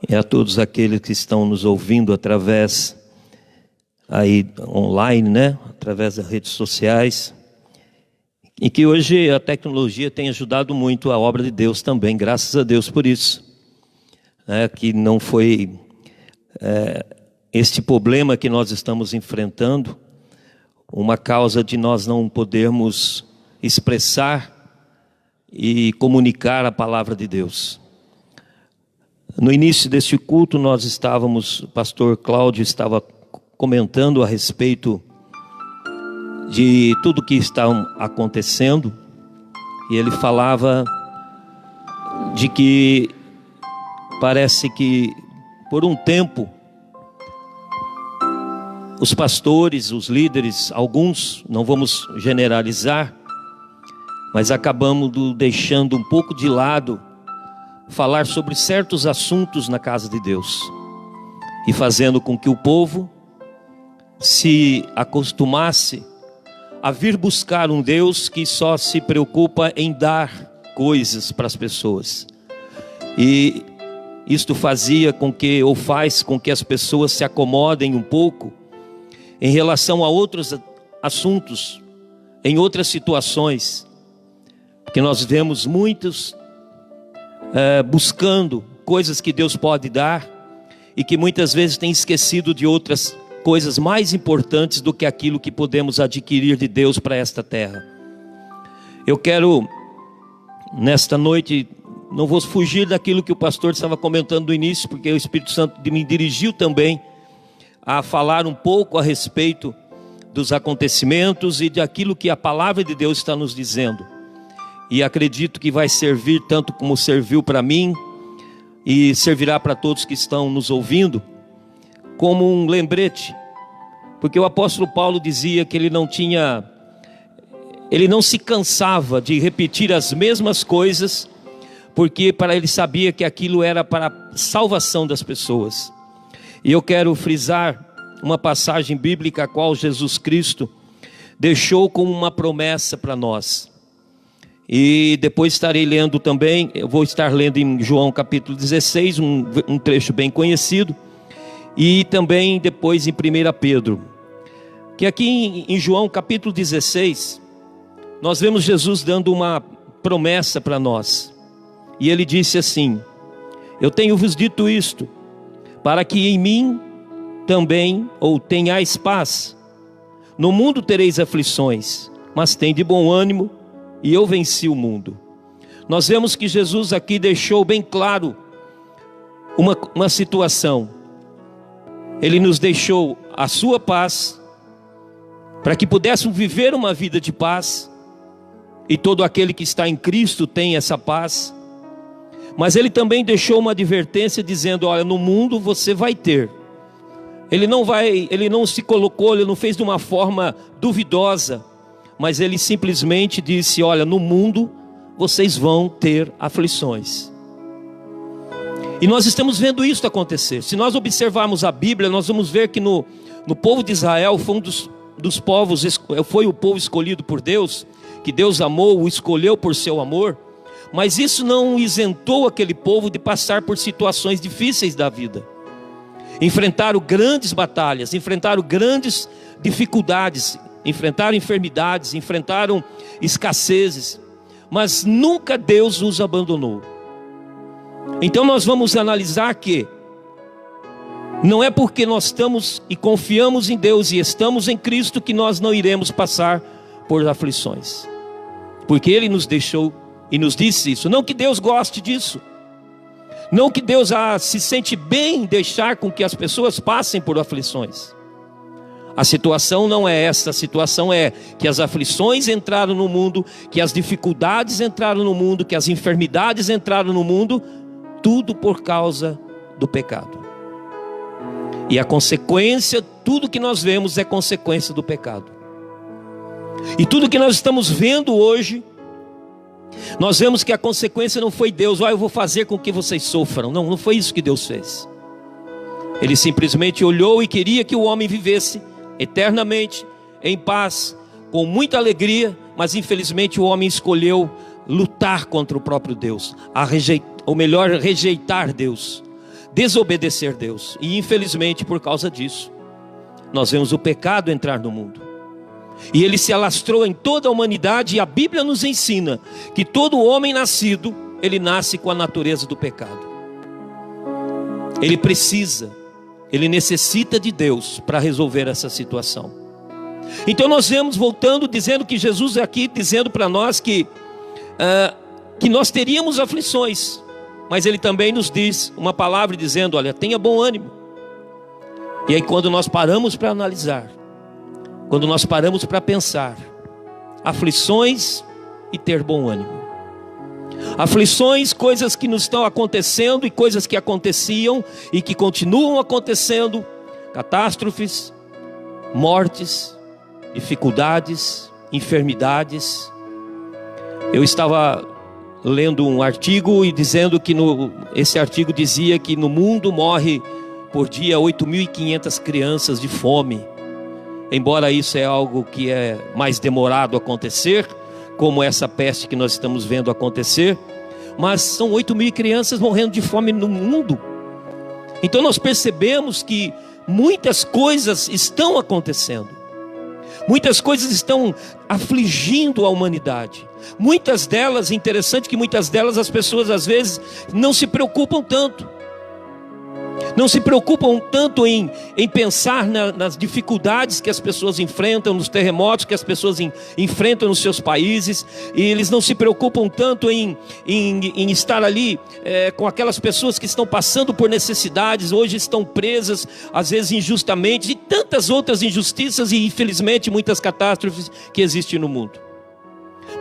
e a todos aqueles que estão nos ouvindo através aí online, né? Através das redes sociais. E que hoje a tecnologia tem ajudado muito a obra de Deus também, graças a Deus por isso. Que não foi este problema que nós estamos enfrentando uma causa de nós não podermos expressar e comunicar a palavra de Deus. No início deste culto o pastor Cláudio estava comentando a respeito de tudo que está acontecendo, e ele falava de que parece que por um tempo os pastores, os líderes, alguns, não vamos generalizar, mas acabamos deixando um pouco de lado falar sobre certos assuntos na casa de Deus e fazendo com que o povo se acostumasse a vir buscar um Deus que só se preocupa em dar coisas para as pessoas. E isto faz com que as pessoas se acomodem um pouco em relação a outros assuntos, em outras situações, porque nós vemos muitos buscando coisas que Deus pode dar e que muitas vezes têm esquecido de outras coisas mais importantes do que aquilo que podemos adquirir de Deus para esta terra. Eu quero, nesta noite, não vou fugir daquilo que o pastor estava comentando no início, porque o Espírito Santo me dirigiu também a falar um pouco a respeito dos acontecimentos e daquilo que a palavra de Deus está nos dizendo. E acredito que vai servir tanto como serviu para mim e servirá para todos que estão nos ouvindo, como um lembrete, porque o apóstolo Paulo dizia que ele não se cansava de repetir as mesmas coisas, porque ele sabia que aquilo era para a salvação das pessoas. E eu quero frisar uma passagem bíblica a qual Jesus Cristo deixou como uma promessa para nós. E depois estarei lendo também, eu vou estar lendo em João capítulo 16, um trecho bem conhecido, e também depois em 1 Pedro. Que aqui em João capítulo 16, nós vemos Jesus dando uma promessa para nós. E ele disse assim: eu tenho-vos dito isto, para que em mim também tenhais paz. No mundo tereis aflições, mas tende bom ânimo, e eu venci o mundo. Nós vemos que Jesus aqui deixou bem claro uma situação. Ele nos deixou a sua paz, para que pudéssemos viver uma vida de paz, e todo aquele que está em Cristo tem essa paz. Mas ele também deixou uma advertência dizendo: olha, no mundo você vai ter. Ele não se colocou, ele não fez de uma forma duvidosa, mas ele simplesmente disse: olha, no mundo vocês vão ter aflições. E nós estamos vendo isso acontecer. Se nós observarmos a Bíblia, nós vamos ver que no povo de Israel foi dos povos, foi o povo escolhido por Deus, que Deus amou, o escolheu por seu amor. Mas isso não isentou aquele povo de passar por situações difíceis da vida. Enfrentaram grandes batalhas, enfrentaram grandes dificuldades, enfrentaram enfermidades, enfrentaram escassezes, mas nunca Deus os abandonou. Então nós vamos analisar que não é porque nós estamos e confiamos em Deus e estamos em Cristo que nós não iremos passar por aflições, porque Ele nos deixou e nos disse isso. Não que Deus goste disso, não que Deus se sente bem em deixar com que as pessoas passem por aflições. A situação não é essa, a situação é que as aflições entraram no mundo, que as dificuldades entraram no mundo, que as enfermidades entraram no mundo, tudo por causa do pecado. E a consequência, tudo que nós vemos é consequência do pecado. E tudo que nós estamos vendo hoje, nós vemos que a consequência não foi Deus: eu vou fazer com que vocês sofram. Não foi isso que Deus fez. Ele simplesmente olhou e queria que o homem vivesse eternamente, em paz, com muita alegria, mas infelizmente o homem escolheu lutar contra o próprio Deus, rejeitar Deus, desobedecer Deus. E infelizmente por causa disso, nós vemos o pecado entrar no mundo. E ele se alastrou em toda a humanidade, e a Bíblia nos ensina que todo homem nascido, ele nasce com a natureza do pecado. Ele necessita de Deus para resolver essa situação. Então nós vemos voltando, dizendo que Jesus é aqui, dizendo para nós que nós teríamos aflições, mas Ele também nos diz uma palavra dizendo: olha, tenha bom ânimo. E aí quando nós paramos para analisar, quando nós paramos para pensar, aflições e ter bom ânimo. Aflições, coisas que nos estão acontecendo e coisas que aconteciam e que continuam acontecendo, catástrofes, mortes, dificuldades, enfermidades. Eu estava lendo um artigo e dizendo que esse artigo dizia que no mundo morre por dia 8.500 crianças de fome. Embora isso é algo que é mais demorado a acontecer, como essa peste que nós estamos vendo acontecer, mas são 8.000 crianças morrendo de fome no mundo. Então nós percebemos que muitas coisas estão acontecendo, muitas coisas estão afligindo a humanidade. Muitas delas, interessante que muitas delas as pessoas às vezes não se preocupam tanto. Não se preocupam tanto em pensar nas dificuldades que as pessoas enfrentam, nos terremotos que as pessoas enfrentam nos seus países. E eles não se preocupam tanto em estar ali com aquelas pessoas que estão passando por necessidades, hoje estão presas, às vezes injustamente, e tantas outras injustiças e infelizmente muitas catástrofes que existem no mundo.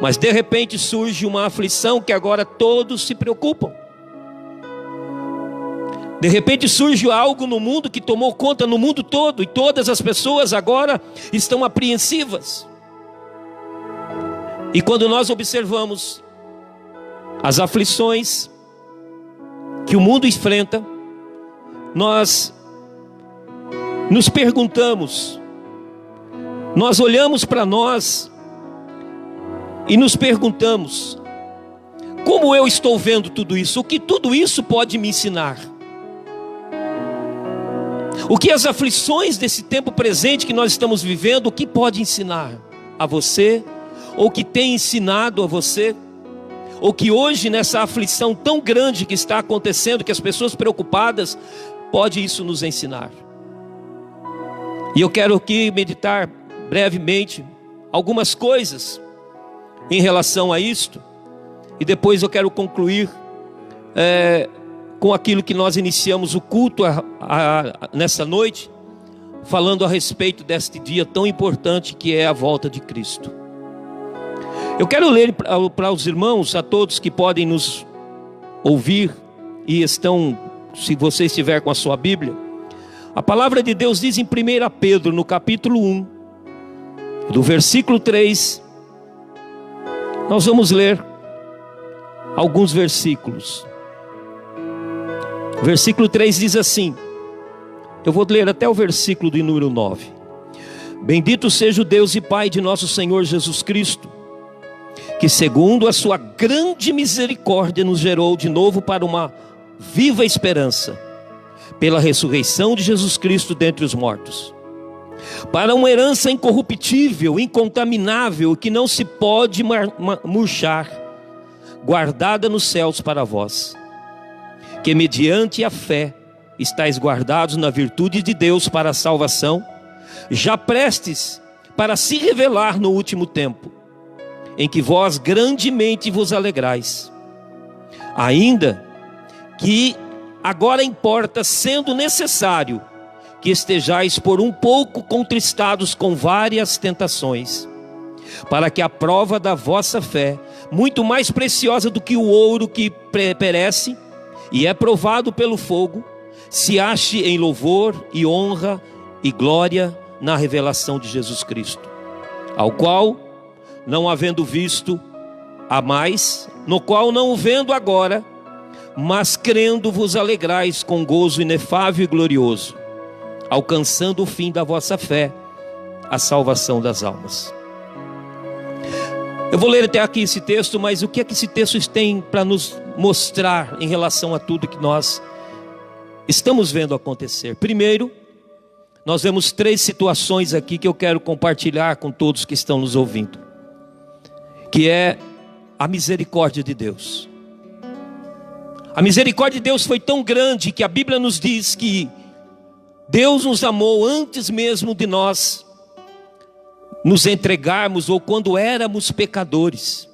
Mas de repente surge uma aflição que agora todos se preocupam. De repente surge algo no mundo que tomou conta no mundo todo, e todas as pessoas agora estão apreensivas. E quando nós observamos as aflições que o mundo enfrenta, nós nos perguntamos, nós olhamos para nós e nos perguntamos: como eu estou vendo tudo isso? O que tudo isso pode me ensinar? O que as aflições desse tempo presente que nós estamos vivendo, o que pode ensinar a você? Ou que tem ensinado a você? Ou que hoje nessa aflição tão grande que está acontecendo, que as pessoas preocupadas, pode isso nos ensinar? E eu quero aqui meditar brevemente algumas coisas em relação a isto, e depois eu quero concluir com aquilo que nós iniciamos o culto nessa noite, falando a respeito deste dia tão importante que é a volta de Cristo. Eu quero ler para os irmãos, a todos que podem nos ouvir e estão, se você estiver com a sua Bíblia, a palavra de Deus diz em 1 Pedro, no capítulo 1, do versículo 3, nós vamos ler alguns versículos. O versículo 3 diz assim, eu vou ler até o versículo de número 9. Bendito seja o Deus e Pai de nosso Senhor Jesus Cristo, que segundo a sua grande misericórdia nos gerou de novo para uma viva esperança, pela ressurreição de Jesus Cristo dentre os mortos, para uma herança incorruptível, incontaminável, que não se pode murchar, guardada nos céus para vós, que mediante a fé estáis guardados na virtude de Deus para a salvação, já prestes para se revelar no último tempo, em que vós grandemente vos alegrais, ainda que agora importa, sendo necessário, que estejais por um pouco contristados com várias tentações, para que a prova da vossa fé, muito mais preciosa do que o ouro que perece e é provado pelo fogo, se ache em louvor e honra e glória na revelação de Jesus Cristo, ao qual, não havendo visto a mais, no qual não o vendo agora, mas crendo vos alegrais com gozo inefável e glorioso, alcançando o fim da vossa fé, a salvação das almas. Eu vou ler até aqui esse texto, mas o que é que esse texto tem para nos mostrar em relação a tudo que nós estamos vendo acontecer? Primeiro, nós vemos 3 situações aqui que eu quero compartilhar com todos que estão nos ouvindo, que é a misericórdia de Deus. A misericórdia de Deus foi tão grande que a Bíblia nos diz que Deus nos amou antes mesmo de nós nos entregarmos, ou quando éramos pecadores.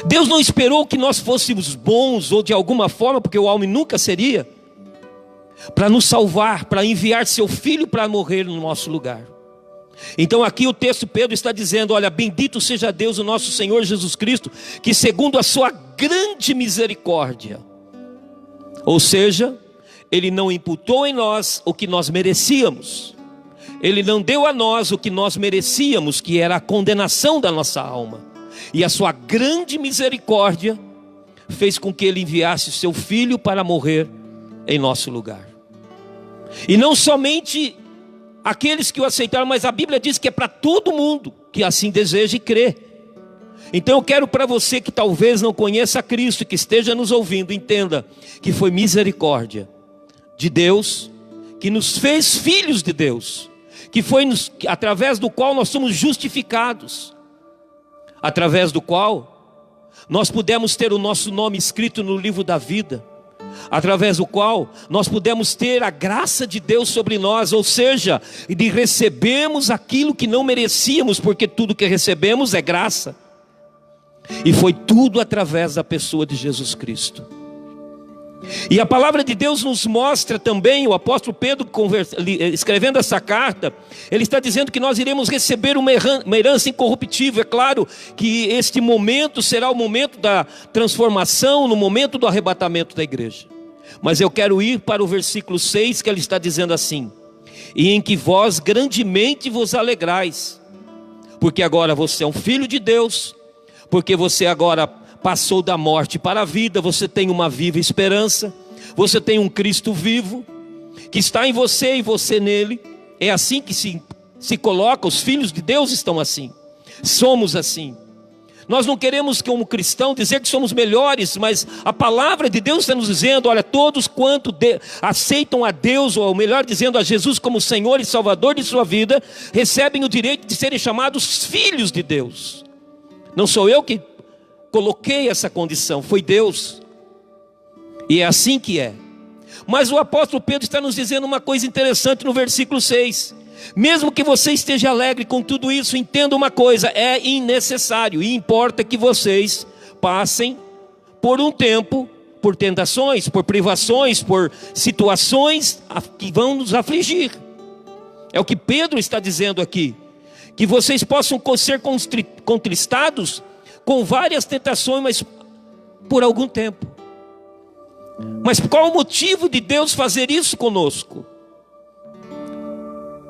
Deus não esperou que nós fôssemos bons, ou de alguma forma, porque o homem nunca seria, para nos salvar, para enviar seu filho para morrer no nosso lugar. Então aqui o texto, Pedro está dizendo: olha, bendito seja Deus, o nosso Senhor Jesus Cristo, que segundo a sua grande misericórdia, ou seja, Ele não imputou em nós o que nós merecíamos, Ele não deu a nós o que nós merecíamos, que era a condenação da nossa alma, e a sua grande misericórdia fez com que Ele enviasse o seu filho para morrer em nosso lugar. E não somente aqueles que o aceitaram, mas a Bíblia diz que é para todo mundo que assim deseja e crê. Então eu quero, para você que talvez não conheça Cristo, que esteja nos ouvindo, entenda que foi misericórdia de Deus que nos fez filhos de Deus, que foi através do qual nós somos justificados, através do qual nós pudemos ter o nosso nome escrito no livro da vida, através do qual nós pudemos ter a graça de Deus sobre nós, ou seja, de recebermos aquilo que não merecíamos, porque tudo que recebemos é graça, e foi tudo através da pessoa de Jesus Cristo. E a palavra de Deus nos mostra também, o apóstolo Pedro escrevendo essa carta, ele está dizendo que nós iremos receber uma herança incorruptível. É claro que este momento será o momento da transformação, no momento do arrebatamento da igreja. Mas eu quero ir para o versículo 6, que ele está dizendo assim: e em que vós grandemente vos alegrais, porque agora você é um filho de Deus, porque você agora passou da morte para a vida, você tem uma viva esperança, você tem um Cristo vivo, que está em você e você nele. É assim que se coloca, os filhos de Deus estão assim, somos assim. Nós não queremos, como cristão, dizer que somos melhores, mas a palavra de Deus está nos dizendo: olha, todos quanto aceitam a Deus, ou melhor dizendo, a Jesus como Senhor e Salvador de sua vida, recebem o direito de serem chamados filhos de Deus. Não sou eu que coloquei essa condição, foi Deus, e é assim que é. Mas o apóstolo Pedro está nos dizendo uma coisa interessante no versículo 6: mesmo que você esteja alegre com tudo isso, entenda uma coisa, é innecessário, e importa que vocês passem por um tempo, por tentações, por privações, por situações que vão nos afligir. É o que Pedro está dizendo aqui, que vocês possam ser contristados com várias tentações, mas por algum tempo. Mas qual o motivo de Deus fazer isso conosco?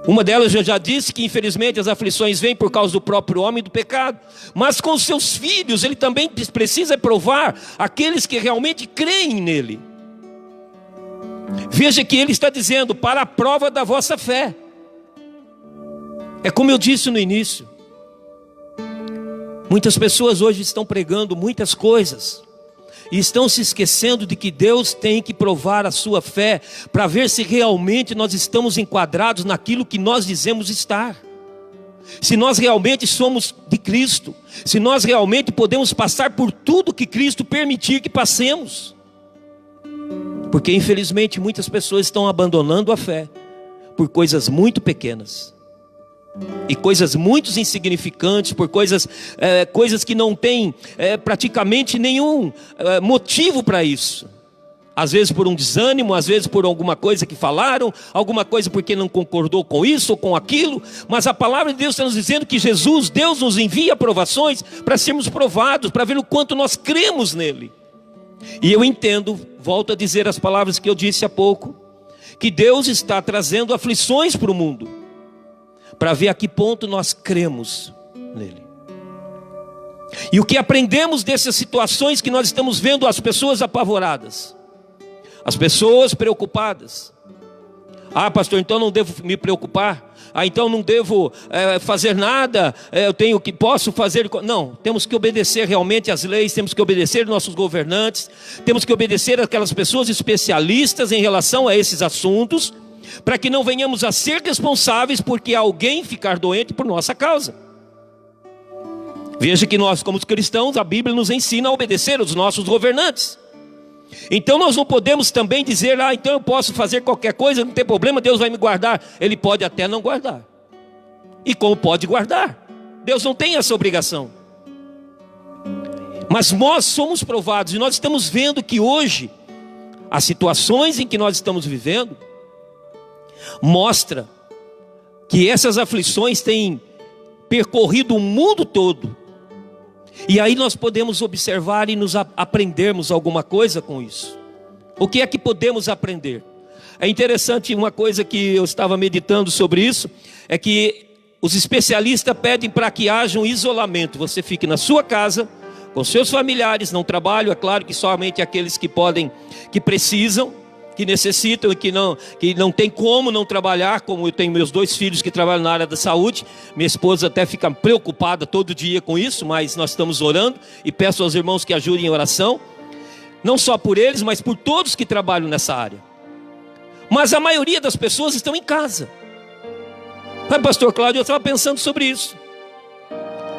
Uma delas eu já disse, que infelizmente as aflições vêm por causa do próprio homem e do pecado. Mas com os seus filhos ele também precisa provar aqueles que realmente creem nele. Veja que ele está dizendo: para a prova da vossa fé. É como eu disse no início, muitas pessoas hoje estão pregando muitas coisas e estão se esquecendo de que Deus tem que provar a sua fé para ver se realmente nós estamos enquadrados naquilo que nós dizemos estar. Se nós realmente somos de Cristo, se nós realmente podemos passar por tudo que Cristo permitir que passemos. Porque infelizmente muitas pessoas estão abandonando a fé por coisas muito pequenas. E coisas muito insignificantes, por coisas que não têm praticamente nenhum motivo para isso. Às vezes por um desânimo, às vezes por alguma coisa que falaram, alguma coisa porque não concordou com isso ou com aquilo. Mas a palavra de Deus está nos dizendo que Deus nos envia provações para sermos provados, para ver o quanto nós cremos nele. E eu entendo, volto a dizer as palavras que eu disse há pouco, que Deus está trazendo aflições para o mundo, para ver a que ponto nós cremos nele. E o que aprendemos dessas situações que nós estamos vendo, as pessoas apavoradas, as pessoas preocupadas, Ah, pastor, então não devo me preocupar. Ah, então não devo fazer nada. Eu tenho o que posso fazer. Não, temos que obedecer realmente às leis. Temos que obedecer nossos governantes. Temos que obedecer aquelas pessoas especialistas em relação a esses assuntos, para que não venhamos a ser responsáveis porque alguém ficar doente por nossa causa. Veja que nós, como cristãos, a Bíblia nos ensina a obedecer aos nossos governantes. Então nós não podemos também dizer, ah, então eu posso fazer qualquer coisa, não tem problema, Deus vai me guardar. Ele pode até não guardar. E como pode guardar? Deus não tem essa obrigação. Mas nós somos provados, e nós estamos vendo que hoje, as situações em que nós estamos vivendo, mostra que essas aflições têm percorrido o mundo todo. E aí nós podemos observar e nos aprendermos alguma coisa com isso. O que é que podemos aprender? É interessante, uma coisa que eu estava meditando sobre isso, é que os especialistas pedem para que haja um isolamento. Você fique na sua casa, com seus familiares, não trabalho, é claro que somente aqueles que podem, que precisam, que necessitam e que não tem como não trabalhar, como eu tenho meus 2 filhos que trabalham na área da saúde. Minha esposa até fica preocupada todo dia com isso, mas nós estamos orando e peço aos irmãos que ajudem em oração, não só por eles, mas por todos que trabalham nessa área. Mas a maioria das pessoas estão em casa. Mas pastor Cláudio, eu estava pensando sobre isso.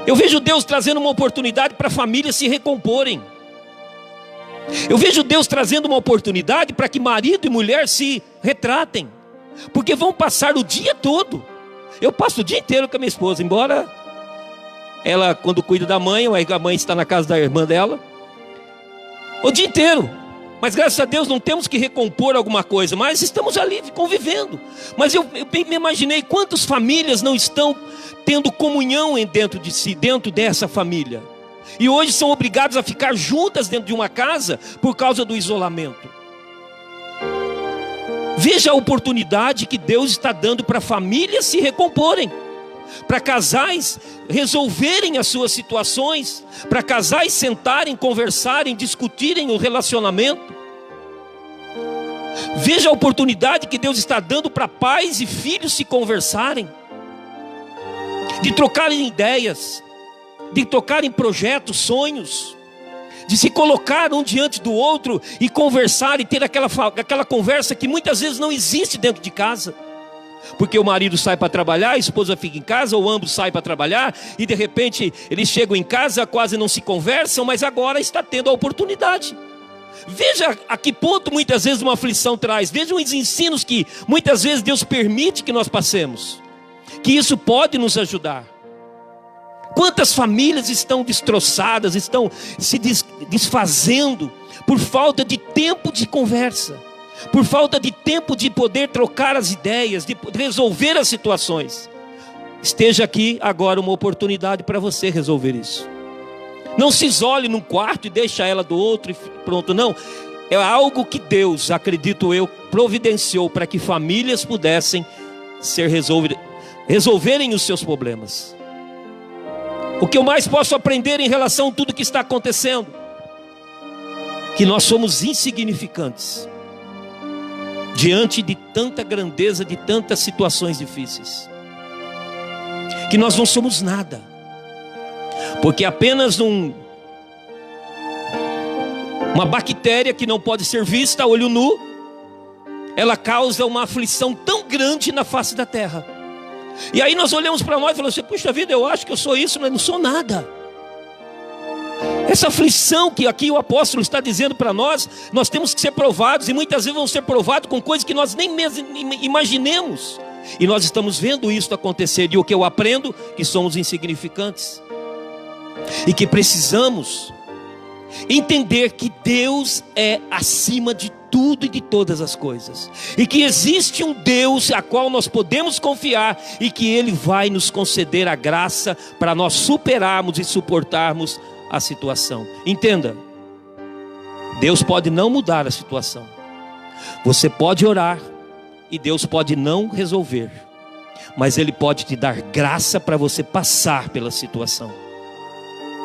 Eu vejo Deus trazendo uma oportunidade para famílias se recomporem. Eu vejo Deus trazendo uma oportunidade para que marido e mulher se retratem, porque vão passar o dia todo. Eu passo o dia inteiro com a minha esposa, embora ela, quando cuida da mãe, a mãe está na casa da irmã dela, o dia inteiro. Mas graças a Deus não temos que recompor alguma coisa, mas estamos ali convivendo. Mas eu me imaginei quantas famílias não estão tendo comunhão dentro de si, dentro dessa família, e hoje são obrigados a ficar juntas dentro de uma casa por causa do isolamento. Veja a oportunidade que Deus está dando para famílias se recomporem, para casais resolverem as suas situações, para casais sentarem, conversarem, discutirem o relacionamento. Veja a oportunidade que Deus está dando para pais e filhos se conversarem, de trocarem ideias, de tocarem projetos, sonhos, de se colocar um diante do outro e conversar e ter aquela conversa que muitas vezes não existe dentro de casa, porque o marido sai para trabalhar, a esposa fica em casa, ou ambos saem para trabalhar, e de repente eles chegam em casa, quase não se conversam, mas agora está tendo a oportunidade. Veja a que ponto muitas vezes uma aflição traz. Veja os ensinos que muitas vezes Deus permite que nós passemos, que isso pode nos ajudar. Quantas famílias estão destroçadas, estão se desfazendo por falta de tempo de conversa, por falta de tempo de poder trocar as ideias, de resolver as situações. Esteja aqui agora uma oportunidade para você resolver isso. Não se isole num quarto e deixa ela do outro e pronto, não. É algo que Deus, acredito eu, providenciou para que famílias pudessem resolverem os seus problemas. O que eu mais posso aprender em relação a tudo que está acontecendo? Que nós somos insignificantes diante de tanta grandeza, de tantas situações difíceis. Que nós não somos nada, porque apenas uma bactéria que não pode ser vista a olho nu, ela causa uma aflição tão grande na face da terra. E aí nós olhamos para nós e falamos assim: puxa vida, eu acho que eu sou isso, mas não sou nada. Essa aflição que aqui o apóstolo está dizendo para nós, nós temos que ser provados, e muitas vezes vamos ser provados com coisas que nós nem mesmo imaginemos. E nós estamos vendo isso acontecer, e o que eu aprendo? Que somos insignificantes, e que precisamos entender que Deus é acima de tudo e de todas as coisas, e que existe um Deus a qual nós podemos confiar, e que Ele vai nos conceder a graça para nós superarmos e suportarmos a situação. Entenda, Deus pode não mudar a situação, você pode orar e Deus pode não resolver, mas Ele pode te dar graça para você passar pela situação.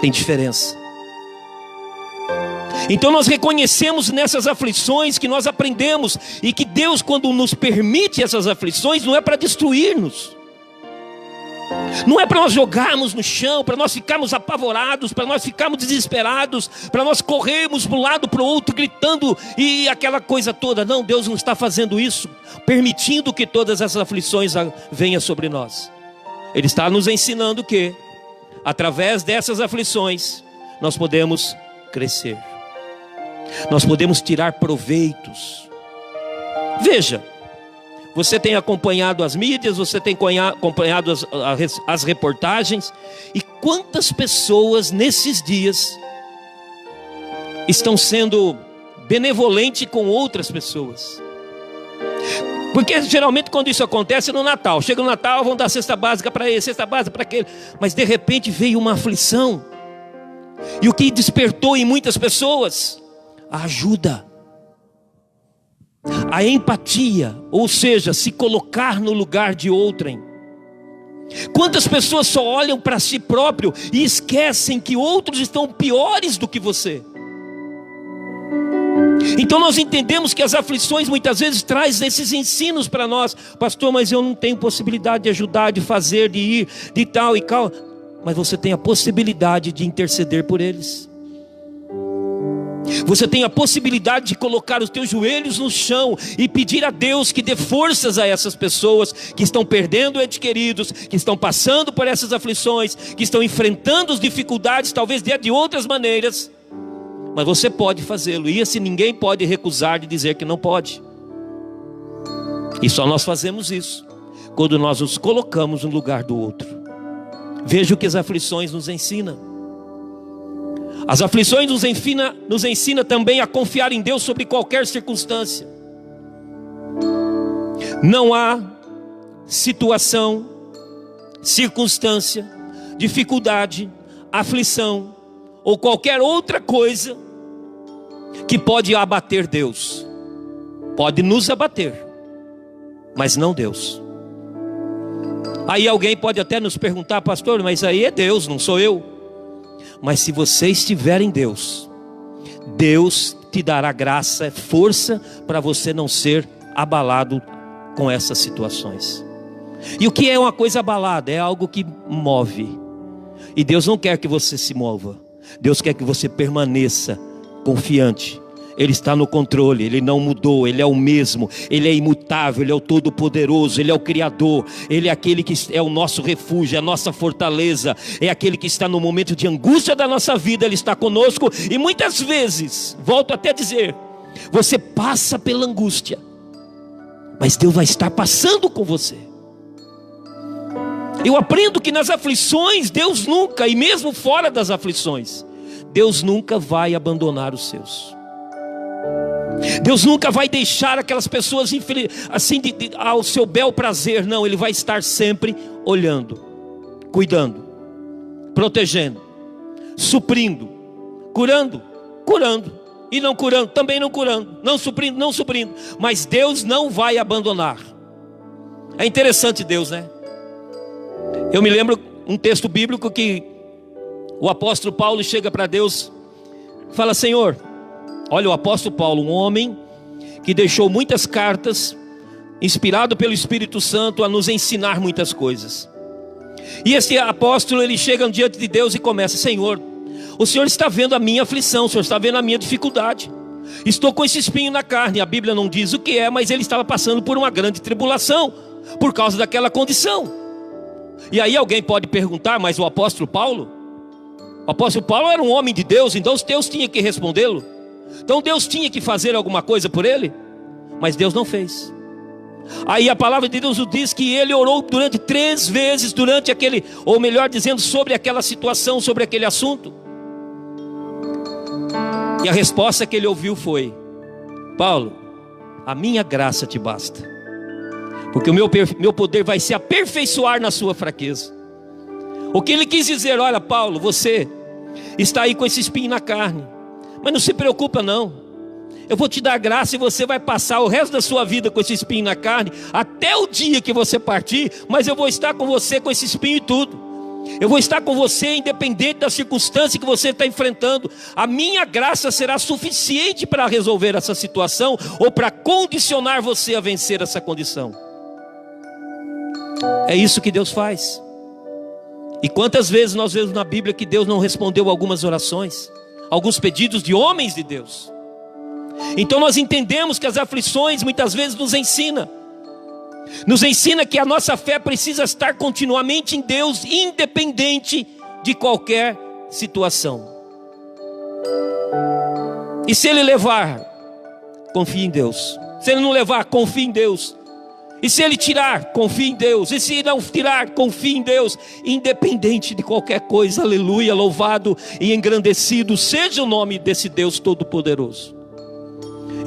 Tem diferença. Então nós reconhecemos nessas aflições que nós aprendemos, e que Deus, quando nos permite essas aflições, não é para destruir-nos, não é para nós jogarmos no chão, para nós ficarmos apavorados, para nós ficarmos desesperados, para nós corrermos de um lado para o outro gritando e aquela coisa toda. Não, Deus não está fazendo isso, permitindo que todas essas aflições venham sobre nós. Ele está nos ensinando que, através dessas aflições, nós podemos crescer, nós podemos tirar proveitos. Veja, você tem acompanhado as mídias, você tem acompanhado as reportagens, e quantas pessoas nesses dias estão sendo benevolentes com outras pessoas. Porque geralmente quando isso acontece é no Natal. Chega no Natal, vão dar cesta básica para ele, cesta básica para aquele. Mas de repente veio uma aflição, e o que despertou em muitas pessoas? A ajuda, a empatia, ou seja, se colocar no lugar de outrem. Quantas pessoas só olham para si próprio e esquecem que outros estão piores do que você? Então nós entendemos que as aflições muitas vezes trazem esses ensinos para nós. Pastor, mas eu não tenho possibilidade de ajudar, de fazer, de ir, de tal e tal. Mas você tem a possibilidade de interceder por eles. Você tem a possibilidade de colocar os teus joelhos no chão e pedir a Deus que dê forças a essas pessoas que estão perdendo entes queridos, que estão passando por essas aflições, que estão enfrentando as dificuldades, talvez de outras maneiras. Mas você pode fazê-lo, e assim ninguém pode recusar de dizer que não pode. E só nós fazemos isso quando nós nos colocamos no lugar do outro. Veja o que as aflições nos ensinam. As aflições nos ensina também a confiar em Deus sobre qualquer circunstância. Não há situação, circunstância, dificuldade, aflição ou qualquer outra coisa que pode abater Deus. Pode nos abater, mas não Deus. Aí alguém pode até nos perguntar: pastor, mas aí é Deus, não sou eu. Mas se você estiver em Deus, Deus te dará graça, força para você não ser abalado com essas situações. E o que é uma coisa abalada? É algo que move. E Deus não quer que você se mova. Deus quer que você permaneça confiante. Ele está no controle, Ele não mudou, Ele é o mesmo, Ele é imutável, Ele é o Todo-Poderoso, Ele é o Criador, Ele é aquele que é o nosso refúgio, a nossa fortaleza, é aquele que está no momento de angústia da nossa vida, Ele está conosco. E muitas vezes, volto até a dizer, você passa pela angústia, mas Deus vai estar passando com você. Eu aprendo que nas aflições, Deus nunca, e mesmo fora das aflições, Deus nunca vai abandonar os seus. Deus nunca vai deixar aquelas pessoas assim ao seu bel prazer. Não, Ele vai estar sempre olhando, cuidando, protegendo, suprindo, curando, e não curando, também não curando, não suprindo. Mas Deus não vai abandonar. É interessante Deus, né? Eu me lembro um texto bíblico que o apóstolo Paulo chega para Deus, fala: Senhor, olha, o apóstolo Paulo, um homem que deixou muitas cartas, inspirado pelo Espírito Santo a nos ensinar muitas coisas. E esse apóstolo, ele chega diante de Deus e começa: Senhor, o Senhor está vendo a minha aflição, o Senhor está vendo a minha dificuldade. Estou com esse espinho na carne. A Bíblia não diz o que é, mas ele estava passando por uma grande tribulação, por causa daquela condição. E aí alguém pode perguntar: mas o apóstolo Paulo era um homem de Deus, então Deus tinha que respondê-lo. Então Deus tinha que fazer alguma coisa por ele, mas Deus não fez. Aí a palavra de Deus diz que ele orou durante 3 vezes, durante aquele, ou melhor dizendo, sobre aquela situação, sobre aquele assunto. E a resposta que ele ouviu foi: Paulo, a minha graça te basta, porque o meu poder vai se aperfeiçoar na sua fraqueza. O que ele quis dizer: olha, Paulo, você está aí com esse espinho na carne, mas não se preocupa não, eu vou te dar graça e você vai passar o resto da sua vida com esse espinho na carne, até o dia que você partir, mas eu vou estar com você com esse espinho e tudo. Eu vou estar com você independente da circunstância que você está enfrentando. A minha graça será suficiente para resolver essa situação ou para condicionar você a vencer essa condição. É isso que Deus faz. E quantas vezes nós vemos na Bíblia que Deus não respondeu algumas orações, alguns pedidos de homens de Deus. Então nós entendemos que as aflições muitas vezes nos ensina que a nossa fé precisa estar continuamente em Deus, independente de qualquer situação. E se Ele levar, confie em Deus. Se Ele não levar, confie em Deus. E se Ele tirar, confie em Deus. E se não tirar, confie em Deus. Independente de qualquer coisa, aleluia, louvado e engrandecido seja o nome desse Deus Todo-Poderoso.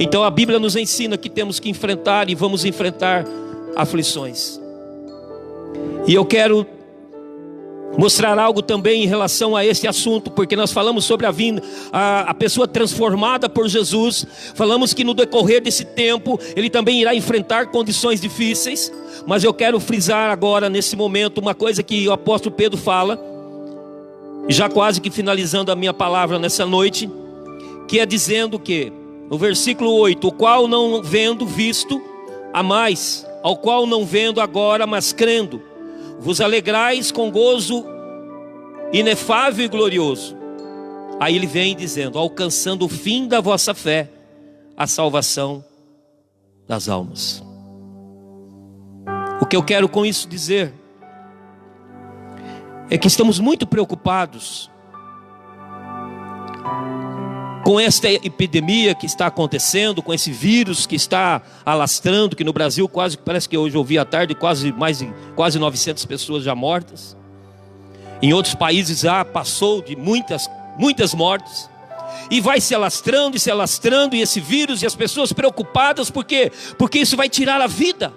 Então a Bíblia nos ensina que temos que enfrentar e vamos enfrentar aflições. E eu quero mostrar algo também em relação a esse assunto, porque nós falamos sobre a pessoa transformada por Jesus. Falamos que no decorrer desse tempo ele também irá enfrentar condições difíceis. Mas eu quero frisar agora nesse momento uma coisa que o apóstolo Pedro fala, já quase que finalizando a minha palavra nessa noite, que é dizendo que no versículo 8: o qual não vendo visto a mais, ao qual não vendo agora, mas crendo, vos alegrais com gozo inefável e glorioso. Aí ele vem dizendo: alcançando o fim da vossa fé, a salvação das almas. O que eu quero com isso dizer é que estamos muito preocupados com esta epidemia que está acontecendo, com esse vírus que está alastrando, que no Brasil parece que hoje eu ouvi à tarde, quase 900 pessoas já mortas. Em outros países já passou de muitas mortes. E vai se alastrando e esse vírus, e as pessoas preocupadas, por quê? Porque isso vai tirar a vida.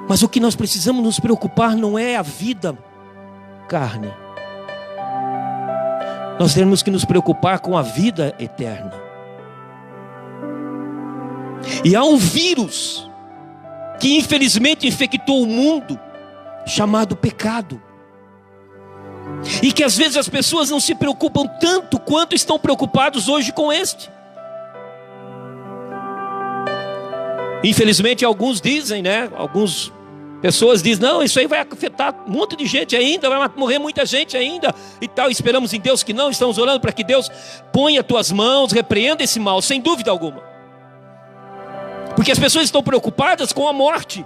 Mas o que nós precisamos nos preocupar não é a vida carne. Nós temos que nos preocupar com a vida eterna. E há um vírus que infelizmente infectou o mundo, chamado pecado. E que às vezes as pessoas não se preocupam tanto quanto estão preocupados hoje com este. Infelizmente alguns dizem, algumas pessoas dizem: não, isso aí vai afetar um monte de gente ainda, vai morrer muita gente ainda e tal. Esperamos em Deus que não, estamos orando para que Deus ponha as tuas mãos, repreenda esse mal, sem dúvida alguma. Porque as pessoas estão preocupadas com a morte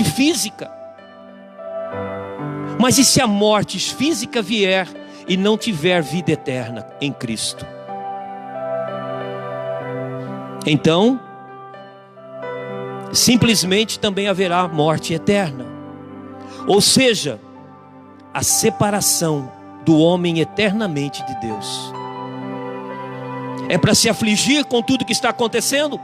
física. Mas e se a morte física vier e não tiver vida eterna em Cristo? Então, simplesmente também haverá morte eterna. Ou seja, a separação do homem eternamente de Deus. É para se afligir com tudo que está acontecendo?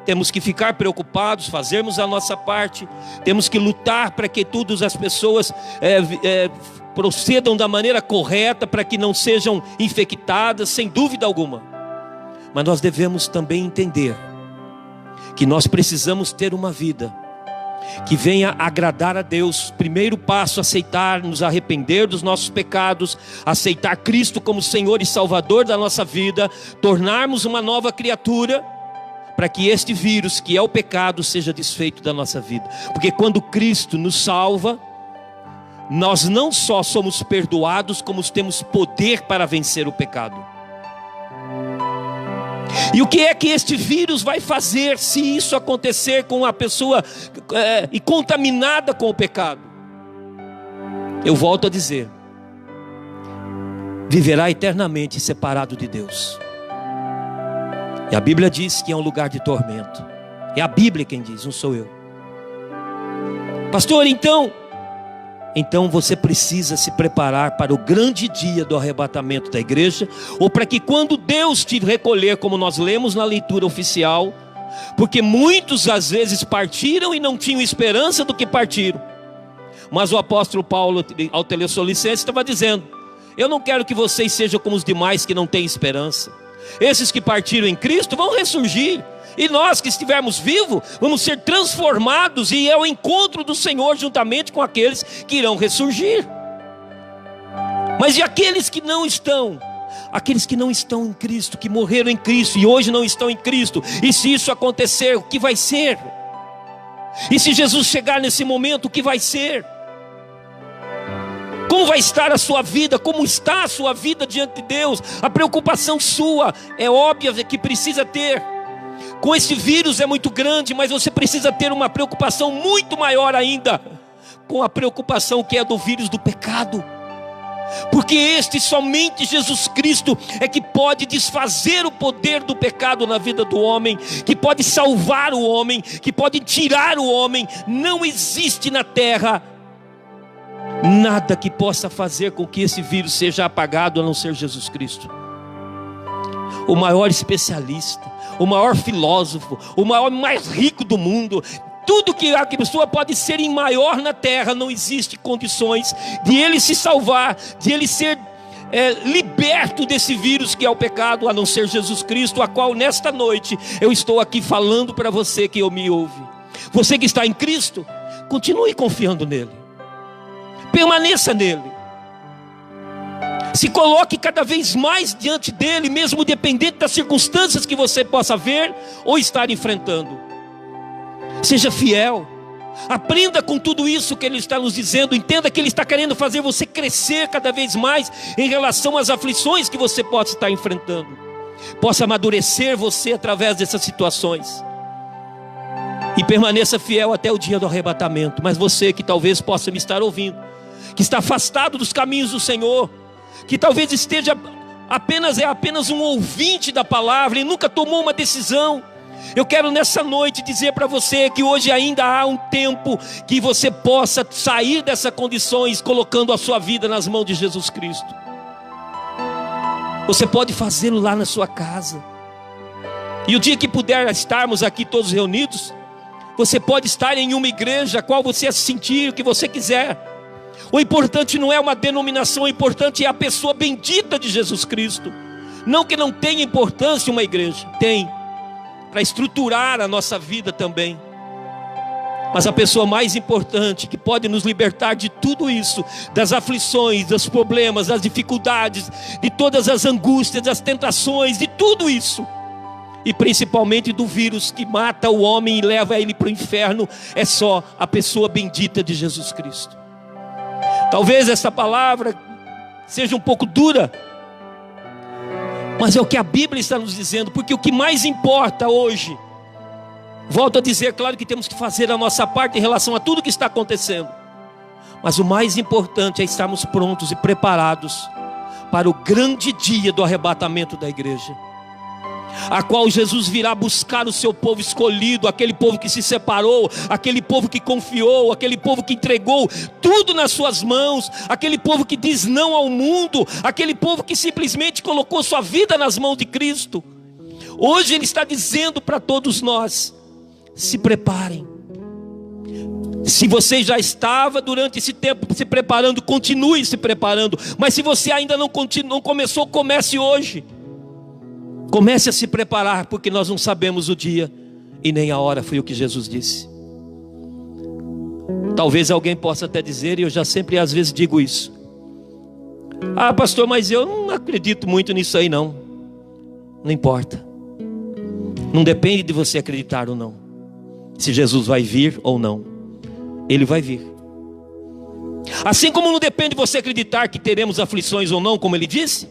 Temos que ficar preocupados, fazermos a nossa parte. Temos que lutar para que todas as pessoas procedam da maneira correta, para que não sejam infectadas, sem dúvida alguma. Mas nós devemos também entender que nós precisamos ter uma vida que venha agradar a Deus. Primeiro passo: aceitar, nos arrepender dos nossos pecados, aceitar Cristo como Senhor e Salvador da nossa vida, tornarmos uma nova criatura, para que este vírus que é o pecado seja desfeito da nossa vida. Porque quando Cristo nos salva, nós não só somos perdoados, como temos poder para vencer o pecado. E o que é que este vírus vai fazer se isso acontecer com a pessoa e contaminada com o pecado? Eu volto a dizer: viverá eternamente separado de Deus. E a Bíblia diz que é um lugar de tormento. É a Bíblia quem diz, não sou eu. Pastor, então você precisa se preparar para o grande dia do arrebatamento da igreja, ou para que quando Deus te recolher, como nós lemos na leitura oficial, porque muitos às vezes partiram e não tinham esperança do que partiram. Mas o apóstolo Paulo, ao Tessalonicenses, estava dizendo: eu não quero que vocês sejam como os demais que não têm esperança. Esses que partiram em Cristo vão ressurgir. E nós que estivermos vivos, vamos ser transformados e é o encontro do Senhor juntamente com aqueles que irão ressurgir. Mas e aqueles que não estão? Aqueles que não estão em Cristo, que morreram em Cristo e hoje não estão em Cristo. E se isso acontecer, o que vai ser? E se Jesus chegar nesse momento, o que vai ser? Como vai estar a sua vida? Como está a sua vida diante de Deus? A preocupação sua é óbvia que precisa ter. Com esse vírus é muito grande, mas você precisa ter uma preocupação muito maior ainda, com a preocupação que é do vírus do pecado. Porque somente Jesus Cristo é que pode desfazer o poder do pecado na vida do homem, que pode salvar o homem, que pode tirar o homem. Não existe na terra nada que possa fazer com que esse vírus seja apagado a não ser Jesus Cristo. O maior especialista, o maior filósofo, o mais rico do mundo, tudo que a pessoa pode ser em maior na terra, não existe condições de ele se salvar, de ele ser liberto desse vírus que é o pecado, a não ser Jesus Cristo, a qual nesta noite eu estou aqui falando para você que me ouve. Você que está em Cristo, continue confiando nele, permaneça nele, se coloque cada vez mais diante dele, mesmo dependente das circunstâncias que você possa ver ou estar enfrentando. Seja fiel, aprenda com tudo isso que ele está nos dizendo, entenda que ele está querendo fazer você crescer cada vez mais em relação às aflições que você possa estar enfrentando, possa amadurecer você através dessas situações, e permaneça fiel até o dia do arrebatamento. Mas você que talvez possa me estar ouvindo, que está afastado dos caminhos do Senhor, que talvez esteja apenas um ouvinte da palavra e nunca tomou uma decisão, eu quero nessa noite dizer para você que hoje ainda há um tempo que você possa sair dessas condições, colocando a sua vida nas mãos de Jesus Cristo. Você pode fazê-lo lá na sua casa, e o dia que puder estarmos aqui todos reunidos, você pode estar em uma igreja a qual você sentir o que você quiser. O importante não é uma denominação, o importante é a pessoa bendita de Jesus Cristo. Não que não tenha importância uma igreja, tem, para estruturar a nossa vida também. Mas a pessoa mais importante que pode nos libertar de tudo isso, das aflições, dos problemas, das dificuldades, de todas as angústias, das tentações, de tudo isso, e principalmente do vírus que mata o homem e leva ele para o inferno, é só a pessoa bendita de Jesus Cristo. Talvez essa palavra seja um pouco dura, mas é o que a Bíblia está nos dizendo, porque o que mais importa hoje, volto a dizer, claro que temos que fazer a nossa parte em relação a tudo que está acontecendo, mas o mais importante é estarmos prontos e preparados para o grande dia do arrebatamento da igreja, a qual Jesus virá buscar o seu povo escolhido, aquele povo que se separou, aquele povo que confiou, aquele povo que entregou tudo nas suas mãos, aquele povo que diz não ao mundo, aquele povo que simplesmente colocou sua vida nas mãos de Cristo. Hoje ele está dizendo para todos nós: se preparem. Se você já estava durante esse tempo se preparando, continue se preparando. Mas se você ainda não começou, comece hoje. Comece a se preparar, porque nós não sabemos o dia e nem a hora, foi o que Jesus disse. Talvez alguém possa até dizer, e eu já sempre às vezes digo isso: ah, pastor, mas eu não acredito muito nisso aí não. Não importa. Não depende de você acreditar ou não, se Jesus vai vir ou não. Ele vai vir. Assim como não depende de você acreditar que teremos aflições ou não, como ele disse,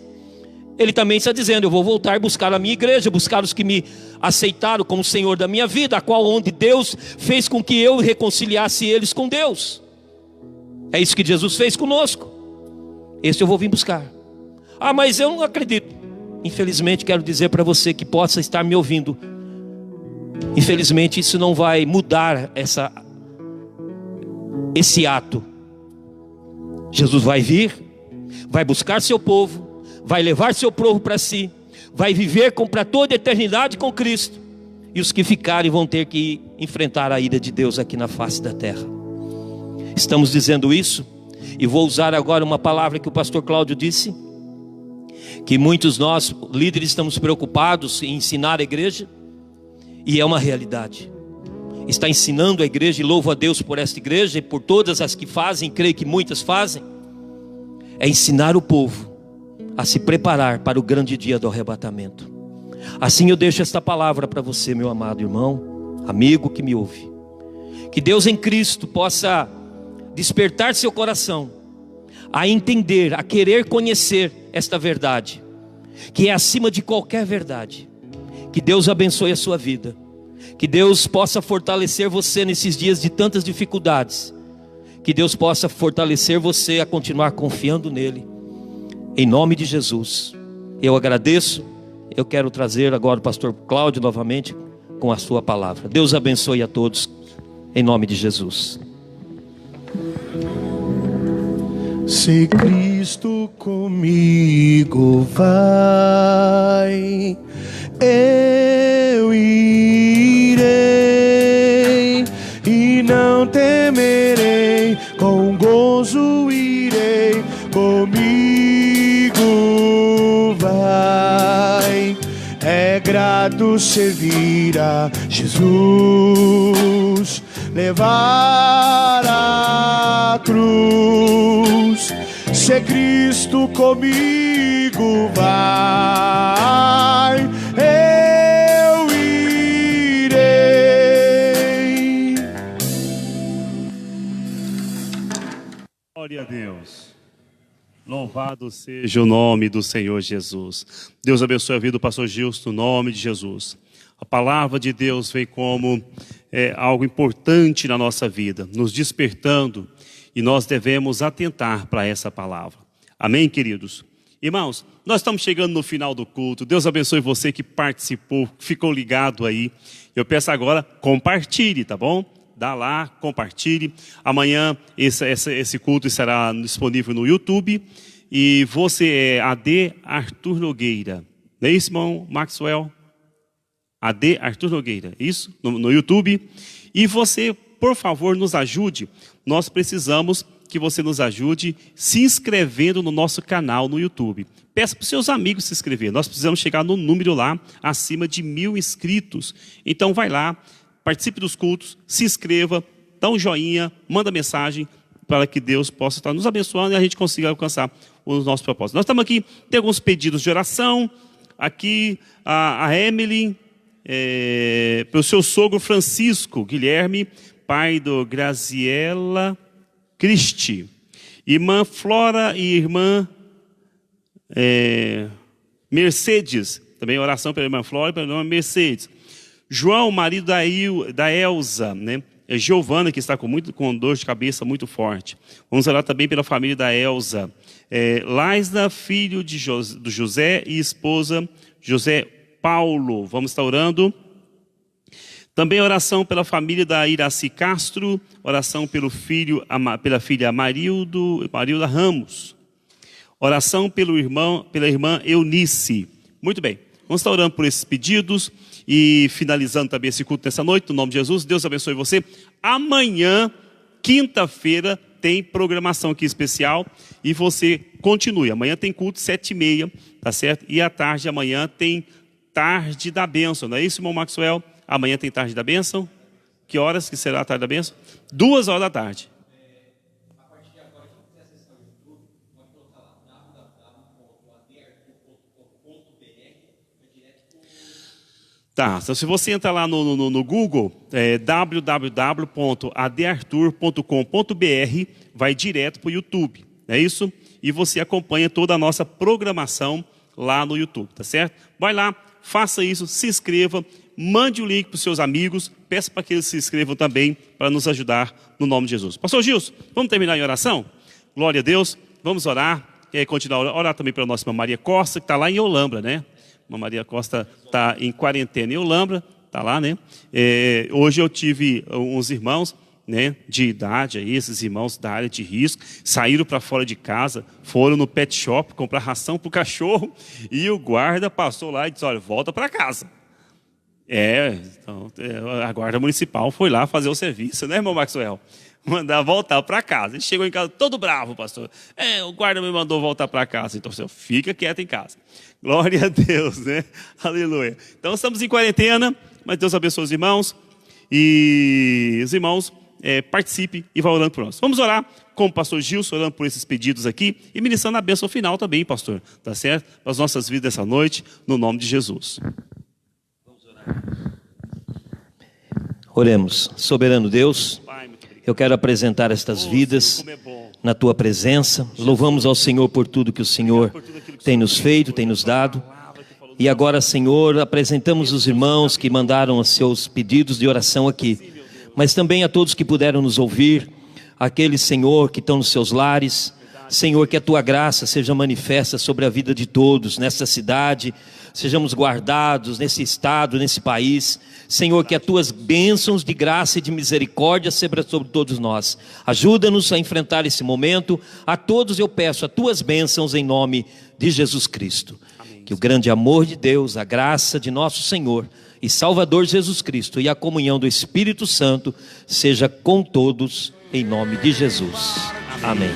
ele também está dizendo: eu vou voltar e buscar a minha igreja, buscar os que me aceitaram como Senhor da minha vida, a qual onde Deus fez com que eu reconciliasse eles com Deus. É isso que Jesus fez conosco. Esse eu vou vir buscar. Ah, mas eu não acredito. Infelizmente quero dizer para você que possa estar me ouvindo, infelizmente isso não vai mudar esse ato. Jesus vai vir, vai buscar seu povo, vai levar seu povo para si, vai viver para toda a eternidade com Cristo, e os que ficarem vão ter que enfrentar a ira de Deus aqui na face da terra. Estamos dizendo isso, e vou usar agora uma palavra que o pastor Cláudio disse, que muitos nós, líderes, estamos preocupados em ensinar a igreja, e é uma realidade. Está ensinando a igreja, e louvo a Deus por esta igreja e por todas as que fazem, creio que muitas fazem. É ensinar o povo a se preparar para o grande dia do arrebatamento. Assim eu deixo esta palavra para você, meu amado irmão, amigo que me ouve. Que Deus em Cristo possa despertar seu coração a entender, a querer conhecer esta verdade, que é acima de qualquer verdade. Que Deus abençoe a sua vida. Que Deus possa fortalecer você nesses dias de tantas dificuldades. Que Deus possa fortalecer você a continuar confiando nele. Em nome de Jesus, eu agradeço. Eu quero trazer agora o pastor Cláudio novamente com a sua palavra. Deus abençoe a todos, em nome de Jesus. Se Cristo comigo vai, eu irei e não temerei, com gozo irei, comigo vai. É grato servir a Jesus, levar a cruz. Se Cristo comigo vai, eu irei. Glória a Deus. Louvado seja o nome do Senhor Jesus. Deus abençoe a vida do pastor Gilson, no nome de Jesus. A palavra de Deus vem como algo importante na nossa vida, nos despertando, e nós devemos atentar para essa palavra. Amém, queridos? Irmãos, nós estamos chegando no final do culto. Deus abençoe você que participou, ficou ligado aí. Eu peço agora, compartilhe, tá bom? Dá lá, compartilhe. Amanhã esse culto estará disponível no YouTube. E você é AD Arthur Nogueira. Não é isso, irmão Maxwell? AD Arthur Nogueira, isso? No YouTube. E você, por favor, nos ajude. Nós precisamos que você nos ajude se inscrevendo no nosso canal no YouTube. Peça para os seus amigos se inscrever. Nós precisamos chegar no número lá, acima de 1000 inscritos. Então vai lá, participe dos cultos, se inscreva, dá um joinha, manda mensagem para que Deus possa estar nos abençoando e a gente consiga alcançar os nossos propósitos. Nós estamos aqui, tem alguns pedidos de oração. Aqui a Emily, pelo seu sogro Francisco Guilherme, pai do Graziela Cristi. Irmã Flora e irmã Mercedes, também oração pela irmã Flora e pela irmã Mercedes. João, marido da Elza, né? Giovana, que está com dor de cabeça muito forte. Vamos orar também pela família da Elza. Laisna, filho do José e esposa José Paulo. Vamos estar orando. Também oração pela família da Iraci Castro. Oração pela filha Marilda Ramos. Oração pela irmã Eunice. Muito bem. Vamos estar orando por esses pedidos. E finalizando também esse culto nessa noite, no nome de Jesus, Deus abençoe você. Amanhã, quinta-feira, tem programação aqui especial e você continue. Amanhã tem culto 7h30, tá certo? E à tarde, amanhã, tem tarde da bênção, não é isso, irmão Maxwell? Amanhã tem tarde da bênção. Que horas que será a tarde da bênção? 2h da tarde. A partir de agora, quem quiser acessar o YouTube, pode colocar lá www.adartur.com.br. Tá, então se você entrar lá no Google, www.adartur.com.br, vai direto para o YouTube, é isso? E você acompanha toda a nossa programação lá no YouTube, tá certo? Vai lá, faça isso, se inscreva, mande o link para os seus amigos, peça para que eles se inscrevam também, para nos ajudar no nome de Jesus. Pastor Gilson, vamos terminar em oração? Glória a Deus, vamos orar, e continuar a orar também pela nossa irmã Maria Costa, que está lá em Olambra, né? A Maria Costa está em quarentena em Olambra, está lá, né? Hoje eu tive uns irmãos, né, de idade, aí, esses irmãos da área de risco, saíram para fora de casa, foram no pet shop comprar ração para o cachorro, e o guarda passou lá e disse, olha, volta para casa. Então, a guarda municipal foi lá fazer o serviço, né, irmão Maxwell? mandar voltar para casa. Ele chegou em casa todo bravo, pastor. O guarda me mandou voltar para casa. Então, você fica quieto em casa. Glória a Deus, né? Aleluia. Então, estamos em quarentena, mas Deus abençoe os irmãos. E os irmãos participe e vá orando por nós. Vamos orar com o pastor Gilson, orando por esses pedidos aqui e ministrando a bênção final também, pastor. Tá certo? Para as nossas vidas essa noite, no nome de Jesus. Vamos orar. Oremos. Soberano Deus, eu quero apresentar estas vidas na Tua presença. Louvamos ao Senhor por tudo que o Senhor tem nos feito, tem nos dado. E agora, Senhor, apresentamos os irmãos que mandaram os seus pedidos de oração aqui, mas também a todos que puderam nos ouvir, aqueles, Senhor, que estão nos seus lares. Senhor, que a Tua graça seja manifesta sobre a vida de todos, nessa cidade, sejamos guardados nesse estado, nesse país. Senhor, que as Tuas bênçãos de graça e de misericórdia sejam sobre todos nós. Ajuda-nos a enfrentar esse momento. A todos eu peço as Tuas bênçãos em nome de Jesus Cristo. Amém. Que o grande amor de Deus, a graça de nosso Senhor e Salvador Jesus Cristo e a comunhão do Espírito Santo seja com todos em nome de Jesus. Amém.